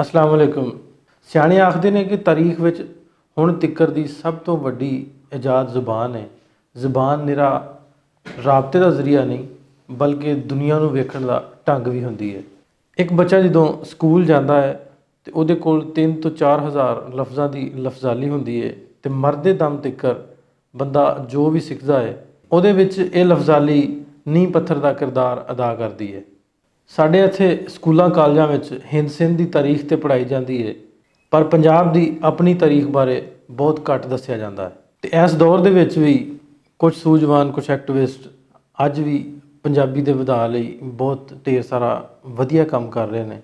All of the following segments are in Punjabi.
अस्सलाम वालेकुम। सियाणे आखते ने कि तारीख विच हुण तिक्कर दी सब तो वड्डी इजाद ज़ुबान है। ज़ुबान निरा राबते का जरिया नहीं बल्कि दुनिया नूं वेखण दा ढंग भी हुंदी है। एक बच्चा जदों स्कूल जाता है तो उहदे कोल 3 तो 4 हज़ार लफ्ज़ां दी लफ्ज़ाली हुंदी है ते मरदे दम तिक्कर बंदा जो भी सिखदा है उहदे विच इह लफ्ज़ाली नींह पत्थर दा किरदार अदा करदी है। ਸਾਡੇ ਇੱਥੇ ਸਕੂਲਾਂ ਕਾਲਜਾਂ ਵਿੱਚ ਹਿੰਦ ਸਿੰਧ ਦੀ ਤਾਰੀਖ ਤੇ ਪੜ੍ਹਾਈ ਜਾਂਦੀ ਹੈ, ਪਰ ਪੰਜਾਬ ਦੀ ਆਪਣੀ ਤਾਰੀਖ ਬਾਰੇ ਬਹੁਤ ਘੱਟ ਦੱਸਿਆ ਜਾਂਦਾ ਹੈ। ਤੇ ਇਸ ਦੌਰ ਦੇ ਵਿੱਚ ਵੀ ਕੁਝ ਸੂਝਵਾਨ, ਕੁਝ ਐਕਟਿਵਿਸਟ ਅੱਜ ਵੀ ਪੰਜਾਬੀ ਦੇ ਵਧਾਅ ਲਈ ਬਹੁਤ ਢੇਰ ਸਾਰਾ ਵਧੀਆ ਕੰਮ ਕਰ ਰਹੇ ਨੇ।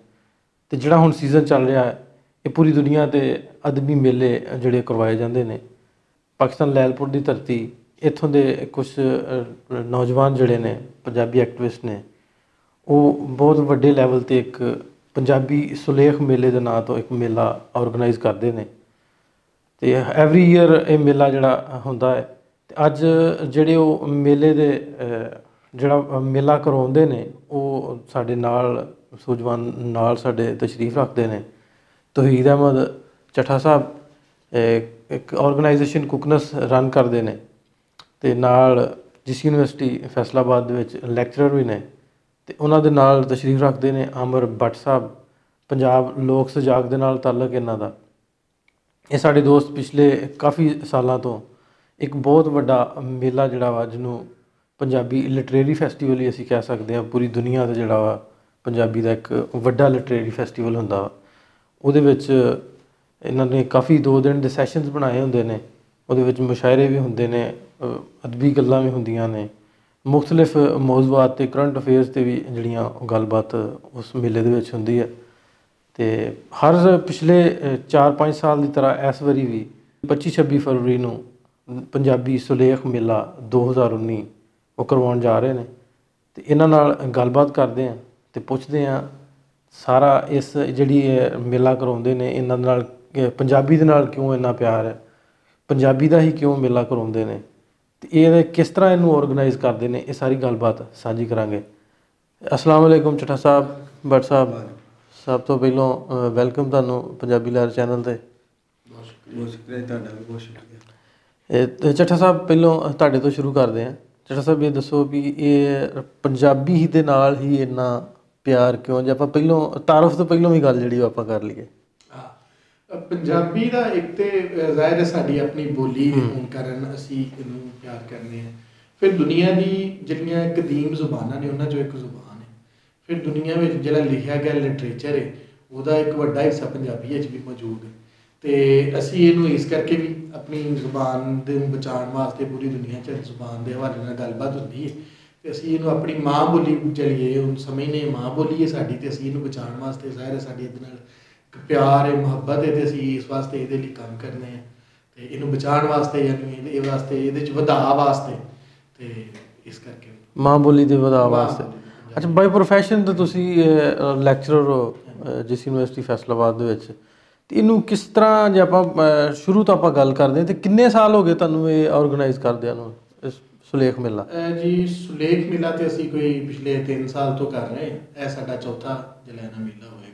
ਤੇ ਜਿਹੜਾ ਹੁਣ ਸੀਜ਼ਨ ਚੱਲ ਰਿਹਾ ਹੈ, ਇਹ ਪੂਰੀ ਦੁਨੀਆ 'ਤੇ ਅਦਬੀ ਮੇਲੇ ਜਿਹੜੇ ਕਰਵਾਏ ਜਾਂਦੇ ਨੇ। ਪਾਕਿਸਤਾਨ ਲੈਲਪੁਰ ਦੀ ਧਰਤੀ, ਇੱਥੋਂ ਦੇ ਕੁਝ ਨੌਜਵਾਨ ਜਿਹੜੇ ਨੇ ਪੰਜਾਬੀ ਐਕਟਿਵਿਸਟ ਨੇ, ਉਹ ਬਹੁਤ ਵੱਡੇ ਲੈਵਲ 'ਤੇ ਇੱਕ ਪੰਜਾਬੀ ਸੁਲੇਖ ਮੇਲੇ ਦੇ ਨਾਂ ਤੋਂ ਇੱਕ ਮੇਲਾ ਔਰਗਨਾਈਜ਼ ਕਰਦੇ ਨੇ। ਅਤੇ ਐਵਰੀ ਈਅਰ ਇਹ ਮੇਲਾ ਜਿਹੜਾ ਹੁੰਦਾ ਹੈ। ਅਤੇ ਅੱਜ ਜਿਹੜੇ ਉਹ ਮੇਲੇ ਦੇ ਜਿਹੜਾ ਮੇਲਾ ਕਰਵਾਉਂਦੇ ਨੇ, ਉਹ ਸਾਡੇ ਨਾਲ ਸੂਝਵਾਨ ਨਾਲ ਸਾਡੇ ਤਸ਼ਰੀਫ ਰੱਖਦੇ ਨੇ। ਤੌਹੀਦ ਅਹਿਮਦ ਚੱਠਾ ਸਾਹਿਬ ਇੱਕ ਔਰਗਨਾਈਜੇਸ਼ਨ ਕੁਕਨਸ ਰਨ ਕਰਦੇ ਨੇ ਅਤੇ ਨਾਲ ਜਿਸ ਯੂਨੀਵਰਸਿਟੀ ਫੈਸਲਾਬਾਦ ਦੇ ਵਿੱਚ ਲੈਕਚਰਰ ਵੀ ਨੇ। ਅਤੇ ਉਹਨਾਂ ਦੇ ਨਾਲ ਤਸ਼ਰੀਫ ਰੱਖਦੇ ਨੇ ਅਮਰ ਭੱਟ ਸਾਹਿਬ, ਪੰਜਾਬ ਲੋਕ ਸੁਜਾਗ ਦੇ ਨਾਲ ਤਾਲੁਕ ਇਹਨਾਂ ਦਾ। ਇਹ ਸਾਡੇ ਦੋਸਤ ਪਿਛਲੇ ਕਾਫੀ ਸਾਲਾਂ ਤੋਂ ਇੱਕ ਬਹੁਤ ਵੱਡਾ ਮੇਲਾ ਜਿਹੜਾ ਵਾ, ਜਿਹਨੂੰ ਪੰਜਾਬੀ ਲਿਟਰੇਰੀ ਫੈਸਟੀਵਲ ਹੀ ਅਸੀਂ ਕਹਿ ਸਕਦੇ ਹਾਂ, ਪੂਰੀ ਦੁਨੀਆ 'ਤੇ ਜਿਹੜਾ ਵਾ ਪੰਜਾਬੀ ਦਾ ਇੱਕ ਵੱਡਾ ਲਿਟਰੇਰੀ ਫੈਸਟੀਵਲ ਹੁੰਦਾ ਵਾ। ਉਹਦੇ ਵਿੱਚ ਇਹਨਾਂ ਨੇ ਕਾਫੀ 2 ਦਿਨ ਦੇ ਸੈਸ਼ਨਸ ਬਣਾਏ ਹੁੰਦੇ ਨੇ। ਉਹਦੇ ਵਿੱਚ ਮੁਸ਼ਾਇਰੇ ਵੀ ਹੁੰਦੇ ਨੇ, ਅਦਬੀ ਗੱਲਾਂ ਵੀ ਹੁੰਦੀਆਂ ਨੇ, ਮੁਖਤਲਿਫ ਮੌਜ਼ੂਆਤ 'ਤੇ ਕਰੰਟ ਅਫੇਅਰਸ 'ਤੇ ਵੀ ਜਿਹੜੀਆਂ ਗੱਲਬਾਤ ਉਸ ਮੇਲੇ ਦੇ ਵਿੱਚ ਹੁੰਦੀ ਹੈ। ਅਤੇ ਹਰ ਪਿਛਲੇ 4-5 ਸਾਲ ਦੀ ਤਰ੍ਹਾਂ ਇਸ ਵਾਰੀ ਵੀ 25-26 ਫਰਵਰੀ ਨੂੰ ਪੰਜਾਬੀ ਸੁਲੇਖ ਮੇਲਾ 2019 ਉਹ ਕਰਵਾਉਣ ਜਾ ਰਹੇ ਨੇ। ਅਤੇ ਇਹਨਾਂ ਨਾਲ ਗੱਲਬਾਤ ਕਰਦੇ ਹਾਂ ਅਤੇ ਪੁੱਛਦੇ ਹਾਂ ਸਾਰਾ ਇਸ ਜਿਹੜੀ ਮੇਲਾ ਕਰਵਾਉਂਦੇ ਨੇ, ਇਹਨਾਂ ਨਾਲ ਪੰਜਾਬੀ ਦੇ ਨਾਲ ਕਿਉਂ ਇੰਨਾ ਪਿਆਰ ਹੈ, ਪੰਜਾਬੀ ਦਾ ਹੀ ਕਿਉਂ ਮੇਲਾ ਕਰਵਾਉਂਦੇ ਨੇ, ਅਤੇ ਇਹ ਕਿਸ ਤਰ੍ਹਾਂ ਇਹਨੂੰ ਔਰਗਨਾਈਜ਼ ਕਰਦੇ ਨੇ, ਇਹ ਸਾਰੀ ਗੱਲਬਾਤ ਸਾਂਝੀ ਕਰਾਂਗੇ। ਅਸਲਾਮ ਵਾਲੇਕੁਮ ਚੱਠਾ ਸਾਹਿਬ, ਭੱਟ ਸਾਹਿਬ, ਸਭ ਤੋਂ ਪਹਿਲਾਂ ਵੈਲਕਮ ਤੁਹਾਨੂੰ ਪੰਜਾਬੀ ਲਹਿਰ ਚੈਨਲ 'ਤੇ। ਬਹੁਤ ਸ਼ੁਕਰੀਆ ਤੁਹਾਡਾ ਵੀ, ਬਹੁਤ ਸ਼ੁਕਰੀਆ। ਚੱਠਾ ਸਾਹਿਬ, ਪਹਿਲਾਂ ਤੁਹਾਡੇ ਤੋਂ ਸ਼ੁਰੂ ਕਰਦੇ ਹਾਂ। ਚੱਠਾ ਸਾਹਿਬ, ਇਹ ਦੱਸੋ ਵੀ ਇਹ ਪੰਜਾਬੀ ਦੇ ਨਾਲ ਹੀ ਇੰਨਾ ਪਿਆਰ ਕਿਉਂ, ਜੇ ਆਪਾਂ ਪਹਿਲਾਂ ਤਾਰਫ ਤੋਂ ਪਹਿਲਾਂ ਵੀ ਗੱਲ ਜਿਹੜੀ ਉਹ ਆਪਾਂ ਕਰ ਲਈਏ। ਪੰਜਾਬੀ ਦਾ ਇੱਕ ਤੇ ਜ਼ਾਹਿਰ ਹੈ ਸਾਡੀ ਆਪਣੀ ਬੋਲੀ ਹੋਣ ਕਾਰਨ ਅਸੀਂ ਇਹਨੂੰ ਪਿਆਰ ਕਰਨੇ ਹਾਂ। ਫਿਰ ਦੁਨੀਆ ਦੀ ਜਿਹੜੀਆਂ ਕਦੀਮ ਜ਼ੁਬਾਨਾਂ ਨੇ ਉਹਨਾਂ 'ਚੋਂ ਇੱਕ ਜ਼ੁਬਾਨ ਹੈ। ਫਿਰ ਦੁਨੀਆ ਵਿੱਚ ਜਿਹੜਾ ਲਿਖਿਆ ਗਿਆ ਲਿਟਰੇਚਰ ਹੈ, ਉਹਦਾ ਇੱਕ ਵੱਡਾ ਹਿੱਸਾ ਪੰਜਾਬੀ ਵਿੱਚ ਵੀ ਮੌਜੂਦ ਹੈ। ਅਤੇ ਅਸੀਂ ਇਹਨੂੰ ਇਸ ਕਰਕੇ ਵੀ ਆਪਣੀ ਜ਼ੁਬਾਨ ਦੇ ਬਚਾਉਣ ਵਾਸਤੇ ਪੂਰੀ ਦੁਨੀਆ 'ਚ ਜ਼ੁਬਾਨ ਦੇ ਹਵਾਲੇ ਨਾਲ ਗੱਲਬਾਤ ਹੁੰਦੀ ਹੈ, ਅਤੇ ਅਸੀਂ ਇਹਨੂੰ ਆਪਣੀ ਮਾਂ ਬੋਲੀ ਚਲੀਏ ਹੁਣ ਸਮਝਦੇ ਮਾਂ ਬੋਲੀ ਹੈ ਸਾਡੀ, ਅਤੇ ਅਸੀਂ ਇਹਨੂੰ ਬਚਾਉਣ ਵਾਸਤੇ ਜ਼ਾਹਿਰ ਹੈ ਸਾਡੀ ਇਹਦੇ ਨਾਲ ਪਿਆਰ ਹੈ, ਮੁਹੱਬਤ ਹੈ, ਅਤੇ ਅਸੀਂ ਇਸ ਵਾਸਤੇ ਇਹਦੇ ਲਈ ਕੰਮ ਕਰਨੇ ਹਾਂ ਅਤੇ ਇਹਨੂੰ ਬਚਾਉਣ ਵਾਸਤੇ, ਯਾਨੀ ਇਹ ਵਾਸਤੇ ਇਹਦੇ 'ਚ ਵਧਾਅ ਵਾਸਤੇ, ਅਤੇ ਇਸ ਕਰਕੇ ਮਾਂ ਬੋਲੀ ਦੇ ਵਧਾਅ ਵਾਸਤੇ। ਅੱਛਾ, ਬਾਈ ਪ੍ਰੋਫੈਸ਼ਨ ਤਾਂ ਤੁਸੀਂ ਲੈਕਚਰਰ ਹੋ ਜਿਸ ਯੂਨੀਵਰਸਿਟੀ ਫੈਸਲਾਬਾਦ ਦੇ ਵਿੱਚ, ਅਤੇ ਇਹਨੂੰ ਕਿਸ ਤਰ੍ਹਾਂ, ਜੇ ਆਪਾਂ ਸ਼ੁਰੂ ਤੋਂ ਆਪਾਂ ਗੱਲ ਕਰਦੇ ਹਾਂ, ਅਤੇ ਕਿੰਨੇ ਸਾਲ ਹੋ ਗਏ ਤੁਹਾਨੂੰ ਇਹ ਔਰਗਨਾਈਜ਼ ਕਰਦਿਆਂ ਨੂੰ, ਇਸ ਸੁਲੇਖ ਮੇਲਾ? ਜੀ ਸੁਲੇਖ ਮੇਲਾ ਤਾਂ ਅਸੀਂ ਕੋਈ ਪਿਛਲੇ 3 ਸਾਲ ਤੋਂ ਕਰ ਰਹੇ ਹਾਂ। ਇਹ ਸਾਡਾ ਚੌਥਾ ਜਲਾਨਾ ਮੇਲਾ ਹੋਏਗਾ।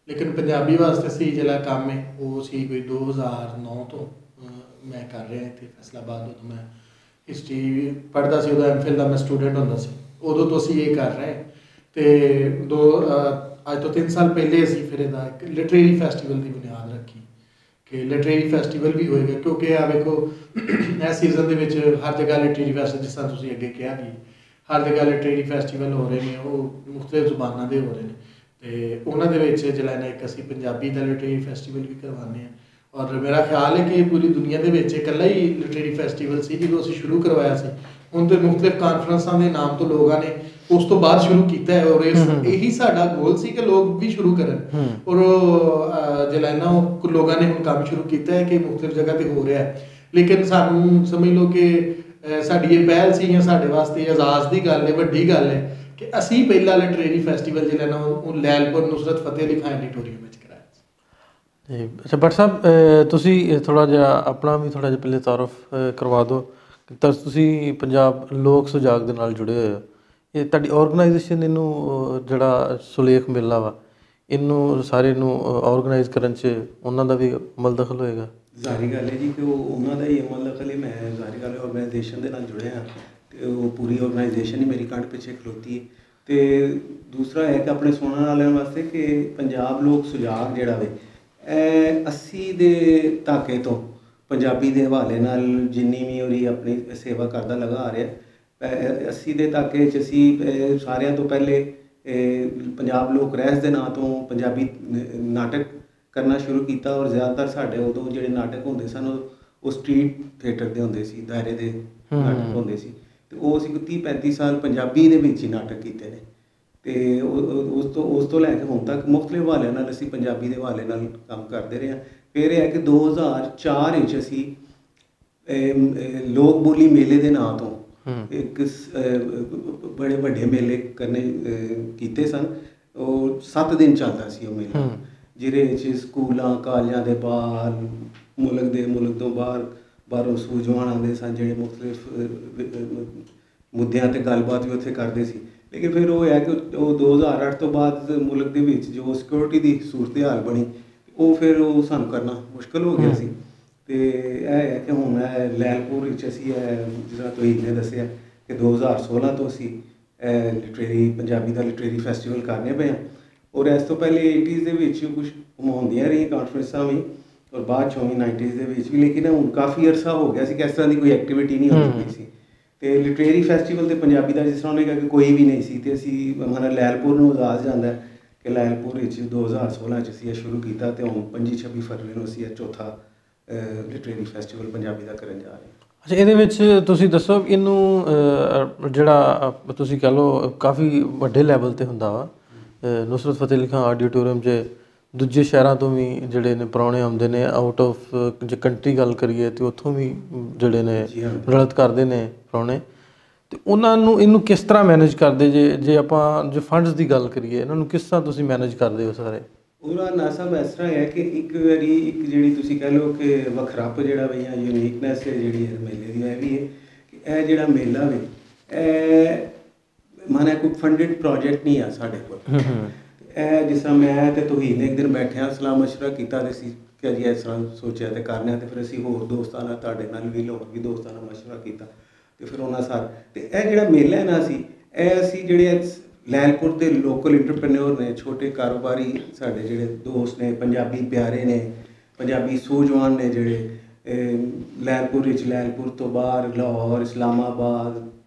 ਲੇਕਿਨ ਪੰਜਾਬੀ ਵਾਸਤੇ ਅਸੀਂ ਜਿਹੜਾ ਕੰਮ ਹੈ ਉਹ ਸੀ ਕੋਈ 2009 ਤੋਂ ਮੈਂ ਕਰ ਰਿਹਾ ਇੱਥੇ ਫੈਸਲਾਬਾਦ। ਉਦੋਂ ਮੈਂ ਹਿਸਟਰੀ ਪੜ੍ਹਦਾ ਸੀ, ਉਦੋਂ ਐਮਫਿਲ ਦਾ ਮੈਂ ਸਟੂਡੈਂਟ ਹੁੰਦਾ ਸੀ, ਉਦੋਂ ਤੋਂ ਅਸੀਂ ਇਹ ਕਰ ਰਹੇ। ਅਤੇ ਅੱਜ ਤੋਂ 3 ਸਾਲ ਪਹਿਲੇ ਅਸੀਂ ਫਿਰ ਇਹਦਾ ਇੱਕ ਲਿਟਰੇਰੀ ਫੈਸਟੀਵਲ ਦੀ ਬੁਨਿਆਦ ਰੱਖੀ ਕਿ ਲਿਟਰੇਰੀ ਫੈਸਟੀਵਲ ਵੀ ਹੋਏਗਾ, ਕਿਉਂਕਿ ਆ ਵੇਖੋ ਇਸ ਸੀਜ਼ਨ ਦੇ ਵਿੱਚ ਹਰ ਜਗ੍ਹਾ ਲਿਟਰੇਰੀ ਫੈਸਟੀਵਲ, ਜਿਸ ਤਰ੍ਹਾਂ ਤੁਸੀਂ ਅੱਗੇ ਕਿਹਾ ਵੀ ਹਰ ਜਗ੍ਹਾ ਲਿਟਰੇਰੀ ਫੈਸਟੀਵਲ ਹੋ ਰਹੇ ਨੇ, ਉਹ ਮੁਖਤਲਿਫ ਜ਼ੁਬਾਨਾਂ ਦੇ ਹੋ ਰਹੇ ਨੇ। ਅਤੇ ਉਹਨਾਂ ਦੇ ਵਿੱਚ ਜਿਹੜਾ ਨਾ ਇੱਕ ਅਸੀਂ ਪੰਜਾਬੀ ਦਾ ਲਿਟਰੇਰੀ ਫੈਸਟੀਵਲ ਵੀ ਕਰਵਾਉਂਦੇ ਹਾਂ। ਔਰ ਮੇਰਾ ਖਿਆਲ ਹੈ ਕਿ ਪੂਰੀ ਦੁਨੀਆ ਦੇ ਵਿੱਚ ਇਕੱਲਾ ਹੀ ਲਿਟਰੇਰੀ ਫੈਸਟੀਵਲ ਸੀ ਜਦੋਂ ਅਸੀਂ ਸ਼ੁਰੂ ਕਰਵਾਇਆ ਸੀ। ਹੁਣ ਤਾਂ ਮੁਖਤਲਿਫ ਕਾਨਫਰੰਸਾਂ ਦੇ ਨਾਮ ਤੋਂ ਲੋਕਾਂ ਨੇ ਉਸ ਤੋਂ ਬਾਅਦ ਸ਼ੁਰੂ ਕੀਤਾ ਹੈ, ਔਰ ਇਹੀ ਸਾਡਾ ਗੋਲ ਸੀ ਕਿ ਲੋਕ ਵੀ ਸ਼ੁਰੂ ਕਰਨ। ਔਰ ਜਿਹੜਾ ਨਾ ਉਹ ਲੋਕਾਂ ਨੇ ਹੁਣ ਕੰਮ ਸ਼ੁਰੂ ਕੀਤਾ ਹੈ ਕਿ ਮੁਖਤਲਿਫ ਜਗ੍ਹਾ 'ਤੇ ਹੋ ਰਿਹਾ ਹੈ। ਲੇਕਿਨ ਸਾਨੂੰ ਸਮਝ ਲਓ ਕਿ ਸਾਡੀ ਇਹ ਪਹਿਲ ਸੀ ਜਾਂ ਸਾਡੇ ਵਾਸਤੇ ਇਜਾਜ਼ ਦੀ ਗੱਲ ਹੈ, ਵੱਡੀ ਗੱਲ ਹੈ ਕਿ ਅਸੀਂ ਪਹਿਲਾ ਲਿਟਰੇਰੀ ਫੈਸਟੀਵਲ ਜਿਹੜਾ ਨਾ ਉਹ ਲੈਲਪੁਰ ਨੁਸਰਤ ਫਤਿਹ ਅਲੀ ਖਾਨ ਐਡੀਟੋਰੀਅਮ ਵਿੱਚ ਕਰਾਇਆ ਸੀ। ਅੱਛਾ ਭੱਟ ਸਾਹਿਬ, ਤੁਸੀਂ ਥੋੜ੍ਹਾ ਜਿਹਾ ਆਪਣਾ ਵੀ ਥੋੜ੍ਹਾ ਜਿਹਾ ਪਹਿਲੇ ਤਾਰਫ ਕਰਵਾ ਦਿਓ। ਤੁਸੀਂ ਪੰਜਾਬ ਲੋਕ ਸੁਜਾਗ ਦੇ ਨਾਲ ਜੁੜੇ ਹੋਏ ਹੋ, ਇਹ ਤੁਹਾਡੀ ਔਰਗਨਾਈਜੇਸ਼ਨ ਇਹਨੂੰ ਜਿਹੜਾ ਸੁਲੇਖ ਮੇਲਾ ਵਾ, ਇਹਨੂੰ ਸਾਰੇ ਨੂੰ ਆਰਗੇਨਾਈਜ਼ ਕਰਨ 'ਚ ਉਹਨਾਂ ਦਾ ਵੀ ਅਮਲ ਦਖਲ ਹੋਏਗਾ? ਜ਼ਾਹਰੀ ਗੱਲ ਹੈ ਜੀ ਕਿ ਉਹ ਉਹਨਾਂ ਦਾ ਹੀ ਅਮਲ ਦਖਲ ਹੈ। ਮੈਂ ਜ਼ਾਹਰੀ ਗੱਲ ਆਰਗੇਨਾਈਜੇਸ਼ਨ ਦੇ ਨਾਲ ਜੁੜਿਆ ਹਾਂ ਅਤੇ ਉਹ ਪੂਰੀ ਆਰਗੇਨਾਈਜੇਸ਼ਨ ਹੀ ਮੇਰੀ ਕੰਧ ਪਿੱਛੇ ਖਲੋਤੀ ਹੈ। ਅਤੇ ਦੂਸਰਾ ਹੈ ਕਿ ਆਪਣੇ ਸੁਣਨ ਵਾਲਿਆਂ ਵਾਸਤੇ ਕਿ ਪੰਜਾਬ ਲੋਕ ਸੁਜਾਗ ਜਿਹੜਾ ਵੇ ਇਹ 80 ਦੇ ਦਹਾਕੇ ਤੋਂ ਪੰਜਾਬੀ ਦੇ ਹਵਾਲੇ ਨਾਲ ਜਿੰਨੀ ਵੀ ਉਹਦੀ ਆਪਣੀ ਸੇਵਾ ਕਰਦਾ ਲਗਾ ਆ ਰਿਹਾ। 80 ਦੇ ਦਹਾਕੇ 'ਚ ਅਸੀਂ ਸਾਰਿਆਂ ਤੋਂ ਪਹਿਲੇ ਪੰਜਾਬ ਲੋਕ ਰਹਿਸ ਦੇ ਨਾਂ ਤੋਂ ਪੰਜਾਬੀ ਨਾਟਕ ਕਰਨਾ ਸ਼ੁਰੂ ਕੀਤਾ ਔਰ ਜ਼ਿਆਦਾਤਰ ਸਾਡੇ ਉਦੋਂ ਜਿਹੜੇ ਨਾਟਕ ਹੁੰਦੇ ਸਨ ਉਹ ਸਟਰੀਟ ਥੀਏਟਰ ਦੇ ਹੁੰਦੇ ਸੀ, ਦਾਇਰੇ ਦੇ ਨਾਟਕ ਹੁੰਦੇ ਸੀ ਅਤੇ ਉਹ ਅਸੀਂ 30-35 ਸਾਲ ਪੰਜਾਬੀ ਦੇ ਵਿੱਚ ਹੀ ਨਾਟਕ ਕੀਤੇ ਨੇ। ਅਤੇ ਉਸ ਤੋਂ ਲੈ ਕੇ ਹੁਣ ਤੱਕ ਮੁਖਤਲਿਫ ਹਵਾਲਿਆਂ ਨਾਲ ਅਸੀਂ ਪੰਜਾਬੀ ਦੇ ਹਵਾਲੇ ਨਾਲ ਕੰਮ ਕਰਦੇ ਰਹੇ ਹਾਂ। ਫਿਰ ਇਹ ਹੈ ਕਿ 2004 ਵਿੱਚ ਅਸੀਂ ਲੋਕ ਬੋਲੀ ਮੇਲੇ ਦੇ ਨਾਂ ਤੋਂ ਇੱਕ ਬੜੇ ਵੱਡੇ ਮੇਲੇ ਕਰਨੇ ਕੀਤੇ ਸਨ। ਉਹ 7 ਦਿਨ ਚੱਲਦਾ ਸੀ ਉਹ ਮੇਲਾ, ਜਿਹਦੇ ਵਿੱਚ ਸਕੂਲਾਂ ਕਾਲਜਾਂ ਦੇ ਬਾਹਰ ਮੁਲਕ ਤੋਂ ਬਾਹਰੋਂ ਸੂਝਵਾਨ ਆਉਂਦੇ ਸਨ ਜਿਹੜੇ ਮੁਖਤਲਿਫ ਮੁੱਦਿਆਂ 'ਤੇ ਗੱਲਬਾਤ ਵੀ ਉੱਥੇ ਕਰਦੇ ਸੀ। ਲੇਕਿਨ ਫਿਰ ਉਹ ਹੈ ਕਿ ਉਹ 2008 ਤੋਂ ਬਾਅਦ ਮੁਲਕ ਦੇ ਵਿੱਚ ਜੋ ਸਿਕਿਉਰਿਟੀ ਦੀ ਸੂਰਤ ਹਾਲ ਬਣੀ ਉਹ ਫਿਰ ਉਹ ਸਾਨੂੰ ਕਰਨਾ ਮੁਸ਼ਕਿਲ ਹੋ ਗਿਆ ਸੀ। ਅਤੇ ਇਹ ਹੈ ਕਿ ਹੁਣ ਇਹ ਲੈਲਪੁਰ ਵਿੱਚ ਅਸੀਂ ਜਿਸ ਤਰ੍ਹਾਂ ਤੁਸੀਂ ਨੇ ਦੱਸਿਆ ਕਿ 2016 ਤੋਂ ਅਸੀਂ ਪੰਜਾਬੀ ਦਾ ਲਿਟਰੇਰੀ ਫੈਸਟੀਵਲ ਕਰਨੇ ਪਏ ਹਾਂ। ਔਰ ਇਸ ਤੋਂ ਪਹਿਲੇ 80s ਦੇ ਵਿੱਚ ਕੁਛ ਹੁੰਦੀਆਂ ਰਹੀਆਂ ਕਾਨਫਰੰਸਾਂ ਵੀ ਔਰ ਬਾਅਦ 'ਚੋਂ ਵੀ 90s ਦੇ ਵਿੱਚ ਵੀ। ਲੇਕਿਨ ਹੁਣ ਕਾਫੀ ਅਰਸਾ ਹੋ ਗਿਆ ਸੀ ਕਿ ਇਸ ਤਰ੍ਹਾਂ ਦੀ ਕੋਈ ਐਕਟੀਵਿਟੀ ਨਹੀਂ ਹੁੰਦੀ ਪਈ ਸੀ। ਅਤੇ ਲਿਟਰੇਰੀ ਫੈਸਟੀਵਲ ਤੇ ਪੰਜਾਬੀ ਦਾ ਜਿਸ ਤਰ੍ਹਾਂ ਉਹਨੇ ਕਿਹਾ ਕਿ ਕੋਈ ਵੀ ਨਹੀਂ ਸੀ ਅਤੇ ਅਸੀਂ ਹਮਾਰਾ ਲੈਲਪੁਰ ਨੂੰ ਆਜ਼ਾਦ ਜਾਂਦਾ ਕਿ ਲੈਲਪੁਰ ਵਿੱਚ 2016 'ਚ ਅਸੀਂ ਇਹ ਸ਼ੁਰੂ ਕੀਤਾ ਅਤੇ ਹੁਣ 25-26 ਫਰਵਰੀ ਨੂੰ ਅਸੀਂ ਇਹ ਚੌਥਾ ਲਿਟਰੇਰੀ ਫੈਸਟੀਵਲ ਪੰਜਾਬੀ ਦਾ ਕਰਨ ਜਾ ਰਹੇ ਹਾਂ। ਅੱਛਾ, ਇਹਦੇ ਵਿੱਚ ਤੁਸੀਂ ਦੱਸੋ ਇਹਨੂੰ ਜਿਹੜਾ ਤੁਸੀਂ ਕਹਿ ਲਓ ਕਾਫੀ ਵੱਡੇ ਲੈਵਲ 'ਤੇ ਹੁੰਦਾ ਵਾ। ਨੁਸਰਤ ਫਤਿਹ ਅਲੀ ਖਾਂ ਆਡੀਟੋਰੀਅਮ 'ਚ ਦੂਜੇ ਸ਼ਹਿਰਾਂ ਤੋਂ ਵੀ ਜਿਹੜੇ ਨੇ ਪ੍ਰਾਹੁਣੇ ਆਉਂਦੇ ਨੇ, ਆਊਟ ਆਫ ਜੇ ਕੰਟਰੀ ਗੱਲ ਕਰੀਏ ਤਾਂ ਉੱਥੋਂ ਵੀ ਜਿਹੜੇ ਨੇ ਰਲਤ ਕਰਦੇ ਨੇ ਪ੍ਰਾਹੁਣੇ। ਅਤੇ ਉਹਨਾਂ ਨੂੰ ਇਹਨੂੰ ਕਿਸ ਤਰ੍ਹਾਂ ਮੈਨੇਜ ਕਰਦੇ ਜੇ ਆਪਾਂ ਜੇ ਫੰਡਸ ਦੀ ਗੱਲ ਕਰੀਏ ਇਹਨਾਂ ਨੂੰ ਕਿਸ ਤਰ੍ਹਾਂ ਤੁਸੀਂ ਮੈਨੇਜ ਕਰਦੇ ਹੋ ਸਾਰੇ? ਉਹਦਾ ਨਾ ਸਾਹਿਬ ਇਸ ਤਰ੍ਹਾਂ ਹੈ ਕਿ ਇੱਕ ਜਿਹੜੀ ਤੁਸੀਂ ਕਹਿ ਲਓ ਕਿ ਵੱਖਰਾਪ ਜਿਹੜਾ ਵੀ ਜਾਂ ਯੂਨੀਕਨੈਸ ਹੈ ਜਿਹੜੀ ਹੈ ਮੇਲੇ ਦੀ, ਇਹ ਵੀ ਹੈ ਕਿ ਇਹ ਜਿਹੜਾ ਮੇਲਾ ਵੇ ਇਹ ਮਾਨਾ ਕੋਈ ਫੰਡਡ ਪ੍ਰੋਜੈਕਟ ਨਹੀਂ ਆ ਸਾਡੇ ਕੋਲ। ਇਹ ਜਿਸ ਤਰ੍ਹਾਂ ਮੈਂ ਅਤੇ ਤੁਸੀਂ ਨੇ ਇੱਕ ਦਿਨ ਬੈਠਿਆ ਸਲਾਹ ਮਸ਼ਵਰਾ ਕੀਤਾ ਅਤੇ ਅਸੀਂ ਕਿ ਜੀ ਇਸ ਤਰ੍ਹਾਂ ਸੋਚਿਆ ਅਤੇ ਕਰਨਾ ਅਤੇ ਫਿਰ ਅਸੀਂ ਹੋਰ ਦੋਸਤਾਂ ਨਾਲ ਤੁਹਾਡੇ ਨਾਲ ਵੀ ਹੋਰ ਵੀ ਦੋਸਤਾਂ ਨਾਲ ਮਸ਼ਵਰਾ ਕੀਤਾ ਅਤੇ ਫਿਰ ਉਹਨਾਂ ਅਤੇ ਇਹ ਜਿਹੜਾ ਮੇਲਾ ਹੈ ਨਾ ਅਸੀਂ ਜਿਹੜੇ ਲੈਲਪੁਰ ਦੇ ਲੋਕਲ ਇੰਟਰਪ੍ਰੈਨਿਓਰ ਨੇ, ਛੋਟੇ ਕਾਰੋਬਾਰੀ ਸਾਡੇ ਜਿਹੜੇ ਦੋਸਤ ਨੇ, ਪੰਜਾਬੀ ਪਿਆਰੇ ਨੇ, ਪੰਜਾਬੀ ਸੂਝਵਾਨ ਨੇ ਜਿਹੜੇ ਲੈਲਪੁਰ ਤੋਂ ਬਾਹਰ ਲਾਹੌਰ, ਇਸਲਾਮਾਬਾਦ,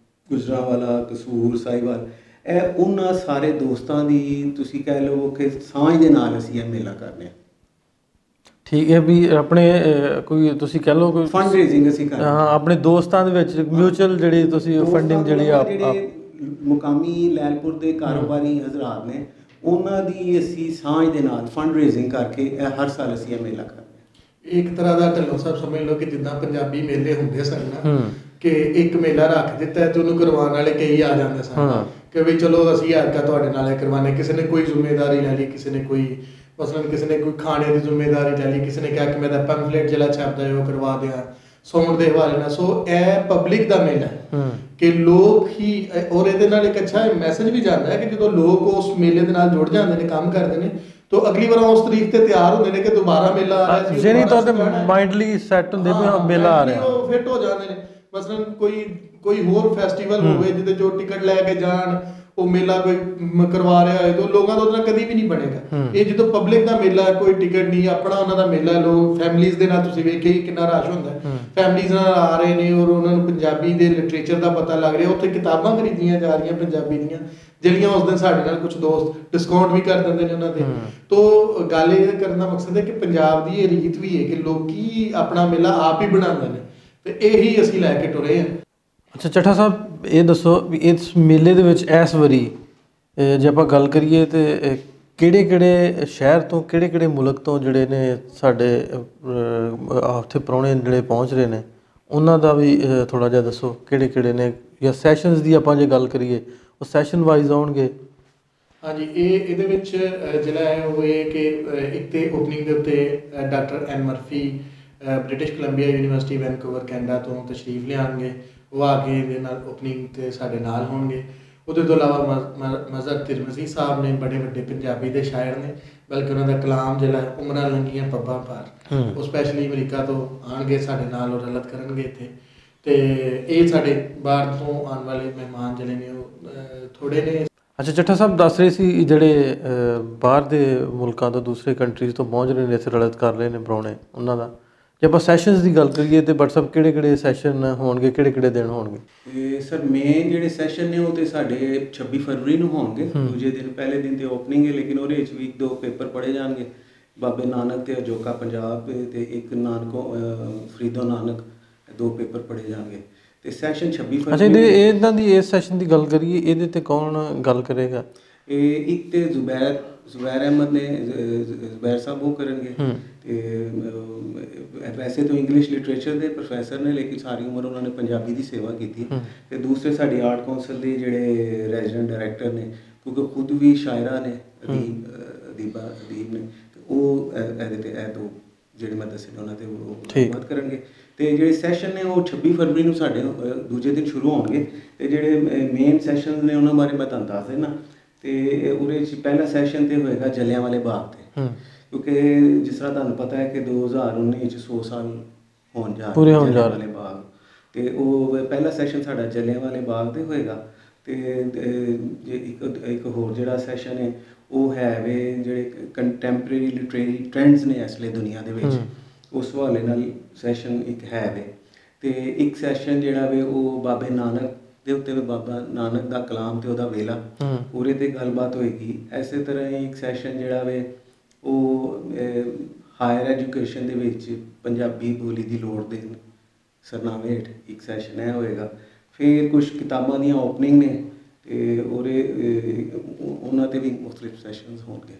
ਗੁਜਰਾਂਵਾਲਾ, ਕਸੂਰ, ਸਾਹੀਵਾਲ, ਇਹ ਉਹਨਾਂ ਸਾਰੇ ਦੋਸਤਾਂ ਦੀ ਤੁਸੀਂ ਕਹਿ ਲਓ ਕਿ ਸਾਂਝ ਦੇ ਨਾਲ ਅਸੀਂ ਇਹ ਮੇਲਾ ਕਰਦੇ ਹਾਂ। ਠੀਕ ਹੈ ਵੀ ਆਪਣੇ ਕੋਈ ਤੁਸੀਂ ਕਹਿ ਲਓ ਕੋਈ ਫੰਡ ਰੇਜ਼ਿੰਗ ਅਸੀਂ ਕਰਦੇ ਹਾਂ ਆਪਣੇ ਦੋਸਤਾਂ ਦੇ ਵਿੱਚ ਮਿਊਚੁਅਲ ਜਿਹੜੀ ਤੁਸੀਂ ਫੰਡਿੰਗ ਜਿਹੜੀ ਮੁਕਾਮੀ ਲੈਲਪੁਰ ਦੇ ਕਾਰੋਬਾਰੀ ਹਜ਼ਰਾਤ ਨੇ ਉਹਨਾਂ ਦੀ ਅਸੀਂ ਸਾਂਝ ਦੇ ਨਾਲ ਫੰਡ ਰੇਜ਼ਿੰਗ ਕਰਕੇ ਇਹ ਹਰ ਸਾਲ ਅਸੀਂ ਇਹ ਮੇਲਾ ਕਰਦੇ ਹਾਂ। ਇੱਕ ਤਰ੍ਹਾਂ ਦਾ ਢੱਲੋਂ ਸਾਹਿਬ ਸਮਝ ਲਓ ਕਿ ਜਿੱਦਾਂ ਪੰਜਾਬੀ ਮੇਲੇ ਹੁੰਦੇ ਸਨ ਨਾ ਕਿ ਇੱਕ ਮੇਲਾ ਰੱਖ ਦਿੱਤਾ ਤੇ ਉਹਨੂੰ ਕਰਵਾਉਣ ਵਾਲੇ ਕਈ ਆ ਜਾਂਦੇ ਸਨ ਕਿ ਵੀ ਚਲੋ ਅਸੀਂ ਹਰਕਾ ਤੁਹਾਡੇ ਨਾਲ ਇਹ ਕਰਵਾਉਂਦੇ। ਕਿਸੇ ਨੇ ਕੋਈ ਜ਼ਿੰਮੇਵਾਰੀ ਲੈ ਲਈ, ਕਿਸੇ ਨੇ ਕੋਈ ਮਸਲਨ ਕਿਸੇ ਨੇ ਕੋਈ ਖਾਣੇ ਦੀ ਜ਼ਿੰਮੇਵਾਰੀ ਲੈ ਲਈ, ਕਿਸੇ ਨੇ ਕਿਹਾ ਕਿ ਮੈਂ ਤਾਂ ਪੈਂਫਲੇਟ ਜਿਹੜਾ ਛਪਦਾ ਹੈ ਉਹ ਕਰਵਾ ਦਿਆਂ ਸਾਊਂਡ ਦੇ ਹਵਾਲੇ ਨਾਲ। ਸੋ ਇਹ ਪਬਲਿਕ ਦਾ ਮੇਲਾ ਹੈ ਕਿ ਲੋਕ ਹੀ ਔਰ ਇਹਦੇ ਨਾਲ ਇੱਕ ਅੱਛਾ ਮੈਸੇਜ ਵੀ ਜਾਂਦਾ ਹੈ ਕਿ ਜਦੋਂ ਲੋਕ ਉਸ ਮੇਲੇ ਦੇ ਨਾਲ ਜੁੜ ਜਾਂਦੇ ਨੇ, ਕੰਮ ਕਰਦੇ ਨੇ, ਤਾਂ ਅਗਲੀ ਵਾਰ ਉਸ ਤਰੀਕ ਤੇ ਤਿਆਰ ਹੁੰਦੇ ਨੇ ਕਿ ਦੁਬਾਰਾ ਮੇਲਾ ਆ ਰਿਹਾ ਸੀ। ਜਿਹਨੀ ਤੌਰ ਤੇ ਮਾਈਂਡਲੀ ਸੈੱਟ ਹੁੰਦੇ ਵੀ ਮੇਲਾ ਆ ਰਿਹਾ, ਉਹ ਫਿੱਟ ਹੋ ਜਾਂਦੇ ਨੇ। ਮਸਲਨ ਕੋਈ ਹੋਰ ਫੈਸਟੀਵਲ ਹੋਵੇ ਜਿਹਦੇ ਚੋਂ ਟਿਕਟ ਲੈ ਕੇ ਜਾਣ, ਉਹ ਮੇਲਾ ਕੋਈ ਕਰਵਾ ਰਿਹਾ ਹੋਏ ਤਾਂ ਲੋਕਾਂ ਦਾ ਉਹਦੇ ਨਾਲ ਕਦੀ ਵੀ ਨਹੀਂ ਬਣੇਗਾ। ਇਹ ਜਦੋਂ ਪਬਲਿਕ ਦਾ ਮੇਲਾ, ਕੋਈ ਟਿਕਟ ਨਹੀਂ, ਆਪਣਾ ਉਹਨਾਂ ਦਾ ਮੇਲਾ, ਲੋਕ ਫੈਮਲੀਜ਼ ਦੇ ਨਾਲ ਤੁਸੀਂ ਵੇਖਿਆ ਹੀ ਕਿੰਨਾ ਰਸ਼ ਹੁੰਦਾ, ਫੈਮਲੀਜ਼ ਨਾਲ ਆ ਰਹੇ ਨੇ ਔਰ ਉਹਨਾਂ ਨੂੰ ਪੰਜਾਬੀ ਦੇ ਲਿਟਰੇਚਰ ਦਾ ਪਤਾ ਲੱਗ ਰਿਹਾ। ਉੱਥੇ ਕਿਤਾਬਾਂ ਖਰੀਦੀਆਂ ਜਾ ਰਹੀਆਂ ਪੰਜਾਬੀ ਦੀਆਂ ਜਿਹੜੀਆਂ ਉਸ ਦਿਨ ਸਾਡੇ ਨਾਲ ਕੁਝ ਦੋਸਤ ਡਿਸਕਾਊਂਟ ਵੀ ਕਰ ਦਿੰਦੇ ਨੇ ਉਹਨਾਂ ਦੇ। ਤੋਂ ਗੱਲ ਇਹ ਕਰਨ ਦਾ ਮਕਸਦ ਹੈ ਕਿ ਪੰਜਾਬ ਦੀ ਇਹ ਰੀਤ ਵੀ ਹੈ ਕਿ ਲੋਕੀ ਆਪਣਾ ਮੇਲਾ ਆਪ ਹੀ ਬਣਾਉਂਦੇ ਨੇ ਤੇ ਇਹੀ ਅਸੀਂ ਲੈ ਕੇ ਟੁਰੇ ਹਾਂ। ਅੱਛਾ ਚੱਠਾ ਸਾਹਿਬ, ਇਹ ਦੱਸੋ ਵੀ ਇਸ ਮੇਲੇ ਦੇ ਵਿੱਚ ਇਸ ਵਾਰੀ ਜੇ ਆਪਾਂ ਗੱਲ ਕਰੀਏ ਤਾਂ ਕਿਹੜੇ ਸ਼ਹਿਰ ਤੋਂ, ਕਿਹੜੇ ਮੁਲਕ ਤੋਂ ਜਿਹੜੇ ਨੇ ਸਾਡੇ ਉੱਥੇ ਪ੍ਰਾਹੁਣੇ ਜਿਹੜੇ ਪਹੁੰਚ ਰਹੇ ਨੇ ਉਹਨਾਂ ਦਾ ਵੀ ਥੋੜ੍ਹਾ ਜਿਹਾ ਦੱਸੋ ਕਿਹੜੇ ਨੇ, ਜਾਂ ਸੈਸ਼ਨਸ ਦੀ ਆਪਾਂ ਜੇ ਗੱਲ ਕਰੀਏ ਉਹ ਸੈਸ਼ਨ ਵਾਈਜ਼ ਆਉਣਗੇ? ਹਾਂਜੀ, ਇਹਦੇ ਵਿੱਚ ਜਿਹੜਾ ਹੈ ਉਹ ਇਹ ਕਿ ਇੱਕ ਤੇ ਓਪਨਿੰਗ ਦੇ ਉੱਤੇ doctor Ann Murphy British Columbia University Vancouver Canada ਤੋਂ ਤਸ਼ਰੀਫ ਲਿਆਉਣਗੇ। ਉਹ ਆ ਕੇ ਇਹਦੇ ਨਾਲ ਓਪਨਿੰਗ 'ਤੇ ਸਾਡੇ ਨਾਲ ਹੋਣਗੇ। ਉਹਦੇ ਤੋਂ ਇਲਾਵਾ ਮਜ਼ਹਰ ਤਿਰਮਜ਼ੀ ਸਾਹਿਬ ਨੇ, ਬੜੇ ਵੱਡੇ ਪੰਜਾਬੀ ਦੇ ਸ਼ਾਇਰ ਨੇ, ਬਲਕਿ ਉਹਨਾਂ ਦਾ ਕਲਾਮ ਜਿਹੜਾ ਉਮਰਾਂ ਲੰਘੀਆਂ ਪੱਬਾਂ ਭਾਰ, ਉਹ ਸਪੈਸ਼ਲੀ ਅਮਰੀਕਾ ਤੋਂ ਆਉਣਗੇ ਸਾਡੇ ਨਾਲ, ਉਹ ਰਲਤ ਕਰਨਗੇ ਇੱਥੇ। ਤੇ ਇਹ ਸਾਡੇ ਬਾਹਰ ਤੋਂ ਆਉਣ ਵਾਲੇ ਮਹਿਮਾਨ ਜਿਹੜੇ ਨੇ ਉਹ ਥੋੜ੍ਹੇ ਨੇ। ਅੱਛਾ, ਚੱਠਾ ਸਾਹਿਬ ਦੱਸ ਰਹੇ ਸੀ ਜਿਹੜੇ ਬਾਹਰ ਦੇ ਮੁਲਕਾਂ ਤੋਂ, ਦੂਸਰੇ ਕੰਟਰੀਜ਼ ਤੋਂ ਪਹੁੰਚ ਰਹੇ ਨੇ ਇੱਥੇ ਰਲਤ ਕਰ ਰਹੇ ਨੇ ਪ੍ਰਾਹੁਣੇ, ਉਹਨਾਂ ਦਾ ਜੇ ਆਪਾਂ ਸੈਸ਼ਨਸ ਦੀ ਗੱਲ ਕਰੀਏ ਤੇ ਬਟ ਸਾਹਿਬ ਕਿਹੜੇ ਸੈਸ਼ਨ ਹੋਣਗੇ, ਕਿਹੜੇ ਦਿਨ ਹੋਣਗੇ? ਤੇ ਸਰ ਮੇਨ ਜਿਹੜੇ ਸੈਸ਼ਨ ਨੇ ਉਹ ਤੇ ਸਾਡੇ 26 ਫਰਵਰੀ ਨੂੰ ਹੋਣਗੇ। ਦੂਜੇ ਦਿਨ, ਪਹਿਲੇ ਦਿਨ ਤੇ ਓਪਨਿੰਗ ਹੈ, ਲੇਕਿਨ ਉਹਦੇ ਵਿੱਚ ਵੀ 2 ਪੇਪਰ ਪੜ੍ਹੇ ਜਾਣਗੇ, ਬਾਬੇ ਨਾਨਕ ਤੇ ਅਜੋਕਾ ਪੰਜਾਬ ਤੇ ਇੱਕ ਨਾਨਕੋ ਫਰੀਦੋ ਨਾਨਕ, 2 ਪੇਪਰ ਪੜ੍ਹੇ ਜਾਣਗੇ ਤੇ ਸੈਸ਼ਨ 26 ਅੱਛਾ, ਫਰਵਰੀ। ਇਹਨਾਂ ਦੀ ਇਸ ਸੈਸ਼ਨ ਦੀ ਗੱਲ ਕਰੀਏ, ਇਹਦੇ ਤੇ ਕੌਣ ਗੱਲ ਕਰੇਗਾ? ਇਹ ਇੱਕ ਤੇ ਜ਼ੁਬੈਰ ਅਹਿਮਦ ਨੇ, ਜ਼ੁਬੈਰ ਸਾਹਿਬ ਉਹ ਕਰਨਗੇ। ਤੇ ਵੈਸੇ ਤਾਂ ਇੰਗਲਿਸ਼ ਲਿਟਰੇਚਰ ਦੇ ਪ੍ਰੋਫੈਸਰ ਨੇ, ਲੇਕਿਨ ਸਾਰੀ ਉਮਰ ਉਹਨਾਂ ਨੇ ਪੰਜਾਬੀ ਦੀ ਸੇਵਾ ਕੀਤੀ। ਤੇ ਦੂਸਰੇ ਸਾਡੀ ਆਰਟ ਕੌਂਸਲ ਦੇ ਜਿਹੜੇ ਰੈਜ਼ੀਡੈਂਟ ਡਾਇਰੈਕਟਰ ਨੇ, ਕਿਉਂਕਿ ਖੁਦ ਵੀ ਸ਼ਾਇਰਾ ਨੇ, ਅਦੀਬ ਨੇ, ਤੇ ਉਹ ਇਹਦੇ ਤੇ ਇਹ 2 ਜਿਹੜੇ ਮੈਂ ਦੱਸੇ ਨੇ ਉਹਨਾਂ ਤੇ ਉਹ ਬਾਤ ਕਰਨਗੇ। ਤੇ ਜਿਹੜੇ ਸੈਸ਼ਨ ਨੇ ਉਹ 26 ਫਰਵਰੀ ਨੂੰ ਸਾਡੇ ਦੂਜੇ ਦਿਨ ਸ਼ੁਰੂ ਹੋਣਗੇ। ਤੇ ਜਿਹੜੇ ਮੇਨ ਸੈਸ਼ਨ ਨੇ ਉਹਨਾਂ ਬਾਰੇ ਮੈਂ ਤੁਹਾਨੂੰ ਦੱਸ ਦੇਣਾ। ਤੇ ਉਹਦੇ ਵਿੱਚ ਪਹਿਲਾ ਸੈਸ਼ਨ ਤੇ ਹੋਏਗਾ ਜਲਿਆਂਵਾਲੇ ਬਾਗ ਤੇ, ਕਿਉਂਕਿ ਜਿਸ ਤਰ੍ਹਾਂ ਤੁਹਾਨੂੰ ਪਤਾ ਹੈ ਕਿ 2019 ਵਿੱਚ 100 ਸਾਲ ਪੂਰੇ ਹੋਣ ਜਾ ਰਹੇ ਬਾਗ, ਤੇ ਉਹ ਪਹਿਲਾ ਸੈਸ਼ਨ ਸਾਡਾ ਜਲਿਆਂਵਾਲੇ ਬਾਗ ਤੇ ਹੋਏਗਾ। ਤੇ ਜੇ ਇੱਕ ਹੋਰ ਜਿਹੜਾ ਸੈਸ਼ਨ ਹੈ ਉਹ ਹੈ ਵੇ ਜਿਹੜੇ ਕੰਟੈਂਪਰੇਰੀ ਲਿਟਰੇਰੀ ਟ੍ਰੈਂਡਸ ਨੇ ਇਸ ਵੇਲੇ ਦੁਨੀਆ ਦੇ ਵਿੱਚ, ਉਸ ਹਵਾਲੇ ਨਾਲ ਸੈਸ਼ਨ ਇੱਕ ਹੈ ਵੇ। ਤੇ ਇੱਕ ਸੈਸ਼ਨ ਜਿਹੜਾ ਵੇ ਉਹ ਬਾਬੇ ਨਾਨਕ ਦੇ ਉੱਤੇ, ਬਾਬਾ ਨਾਨਕ ਦਾ ਕਲਾਮ ਤੇ ਉਹਦਾ ਵੇਲਾ, ਉਹਦੇ ਤੇ ਗੱਲਬਾਤ ਹੋਏਗੀ। ਇਸੇ ਤਰ੍ਹਾਂ ਹੀ ਇੱਕ ਸੈਸ਼ਨ ਜਿਹੜਾ ਵੇ ਉਹ ਹਾਇਰ ਐਜੂਕੇਸ਼ਨ ਦੇ ਵਿੱਚ ਪੰਜਾਬੀ ਬੋਲੀ ਦੀ ਲੋੜ ਦੇ ਸਰਨਾਮੇ ਹੇਠ ਇੱਕ ਸੈਸ਼ਨ ਇਹ ਹੋਏਗਾ। ਫਿਰ ਕੁਝ ਕਿਤਾਬਾਂ ਦੀਆਂ ਓਪਨਿੰਗ ਨੇ ਤੇ ਉਹਨਾਂ ਤੇ ਵੀ ਮੁਖਤਲਿਫ ਸੈਸ਼ਨਸ ਹੋਣਗੇ।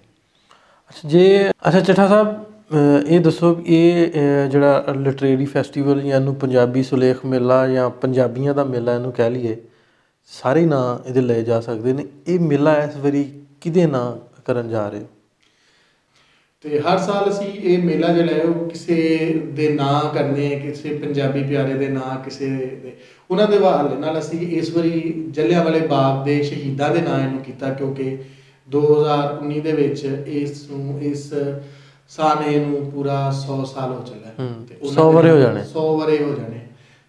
ਅੱਛਾ ਚੱਠਾ ਸਾਹਿਬ, ਇਹ ਦੱਸੋ ਇਹ ਜਿਹੜਾ ਲਿਟਰੇਰੀ ਫੈਸਟੀਵਲ ਜਾਂ ਇਹਨੂੰ ਪੰਜਾਬੀ ਸੁਲੇਖ ਮੇਲਾ ਜਾਂ ਪੰਜਾਬੀਆਂ ਦਾ ਮੇਲਾ ਇਹਨੂੰ ਕਹਿ ਲਈਏ, ਸਾਰੇ ਨਾਂ ਇਹਦੇ ਲਏ ਜਾ ਸਕਦੇ ਨੇ, ਇਹ ਮੇਲਾ ਇਸ ਵਾਰੀ ਕਿਹਦੇ ਨਾਂ ਕਰਨ ਜਾ ਰਹੇ ਹੋ? ਤੇ ਹਰ ਸਾਲ ਅਸੀਂ ਇਹ ਮੇਲਾ ਜਿਹੜਾ ਹੈ ਉਹ ਕਿਸੇ ਦੇ ਨਾਂ ਕਰਨੇ, ਕਿਸੇ ਪੰਜਾਬੀ ਪਿਆਰੇ ਦੇ ਨਾਂ, ਕਿਸੇ ਦੇ ਉਹਨਾਂ ਦੇ ਹਵਾਲੇ ਨਾਲ ਅਸੀਂ ਇਸ ਵਾਰੀ ਜਲਿਆਂਵਾਲੇ ਬਾਗ ਦੇ ਸ਼ਹੀਦਾਂ ਦੇ ਨਾਂ ਇਹਨੂੰ ਕੀਤਾ, ਕਿਉਂਕਿ 2019 ਦੇ ਵਿੱਚ ਇਸ ਸਾਨੇ ਨੂੰ ਪੂਰਾ 100 ਸਾਲ ਹੋ ਚੱਲਾ ਤੇ 100 ਵਰੇ ਹੋ ਜਾਣੇ, 100 ਵਰੇ ਹੋ ਜਾਣੇ।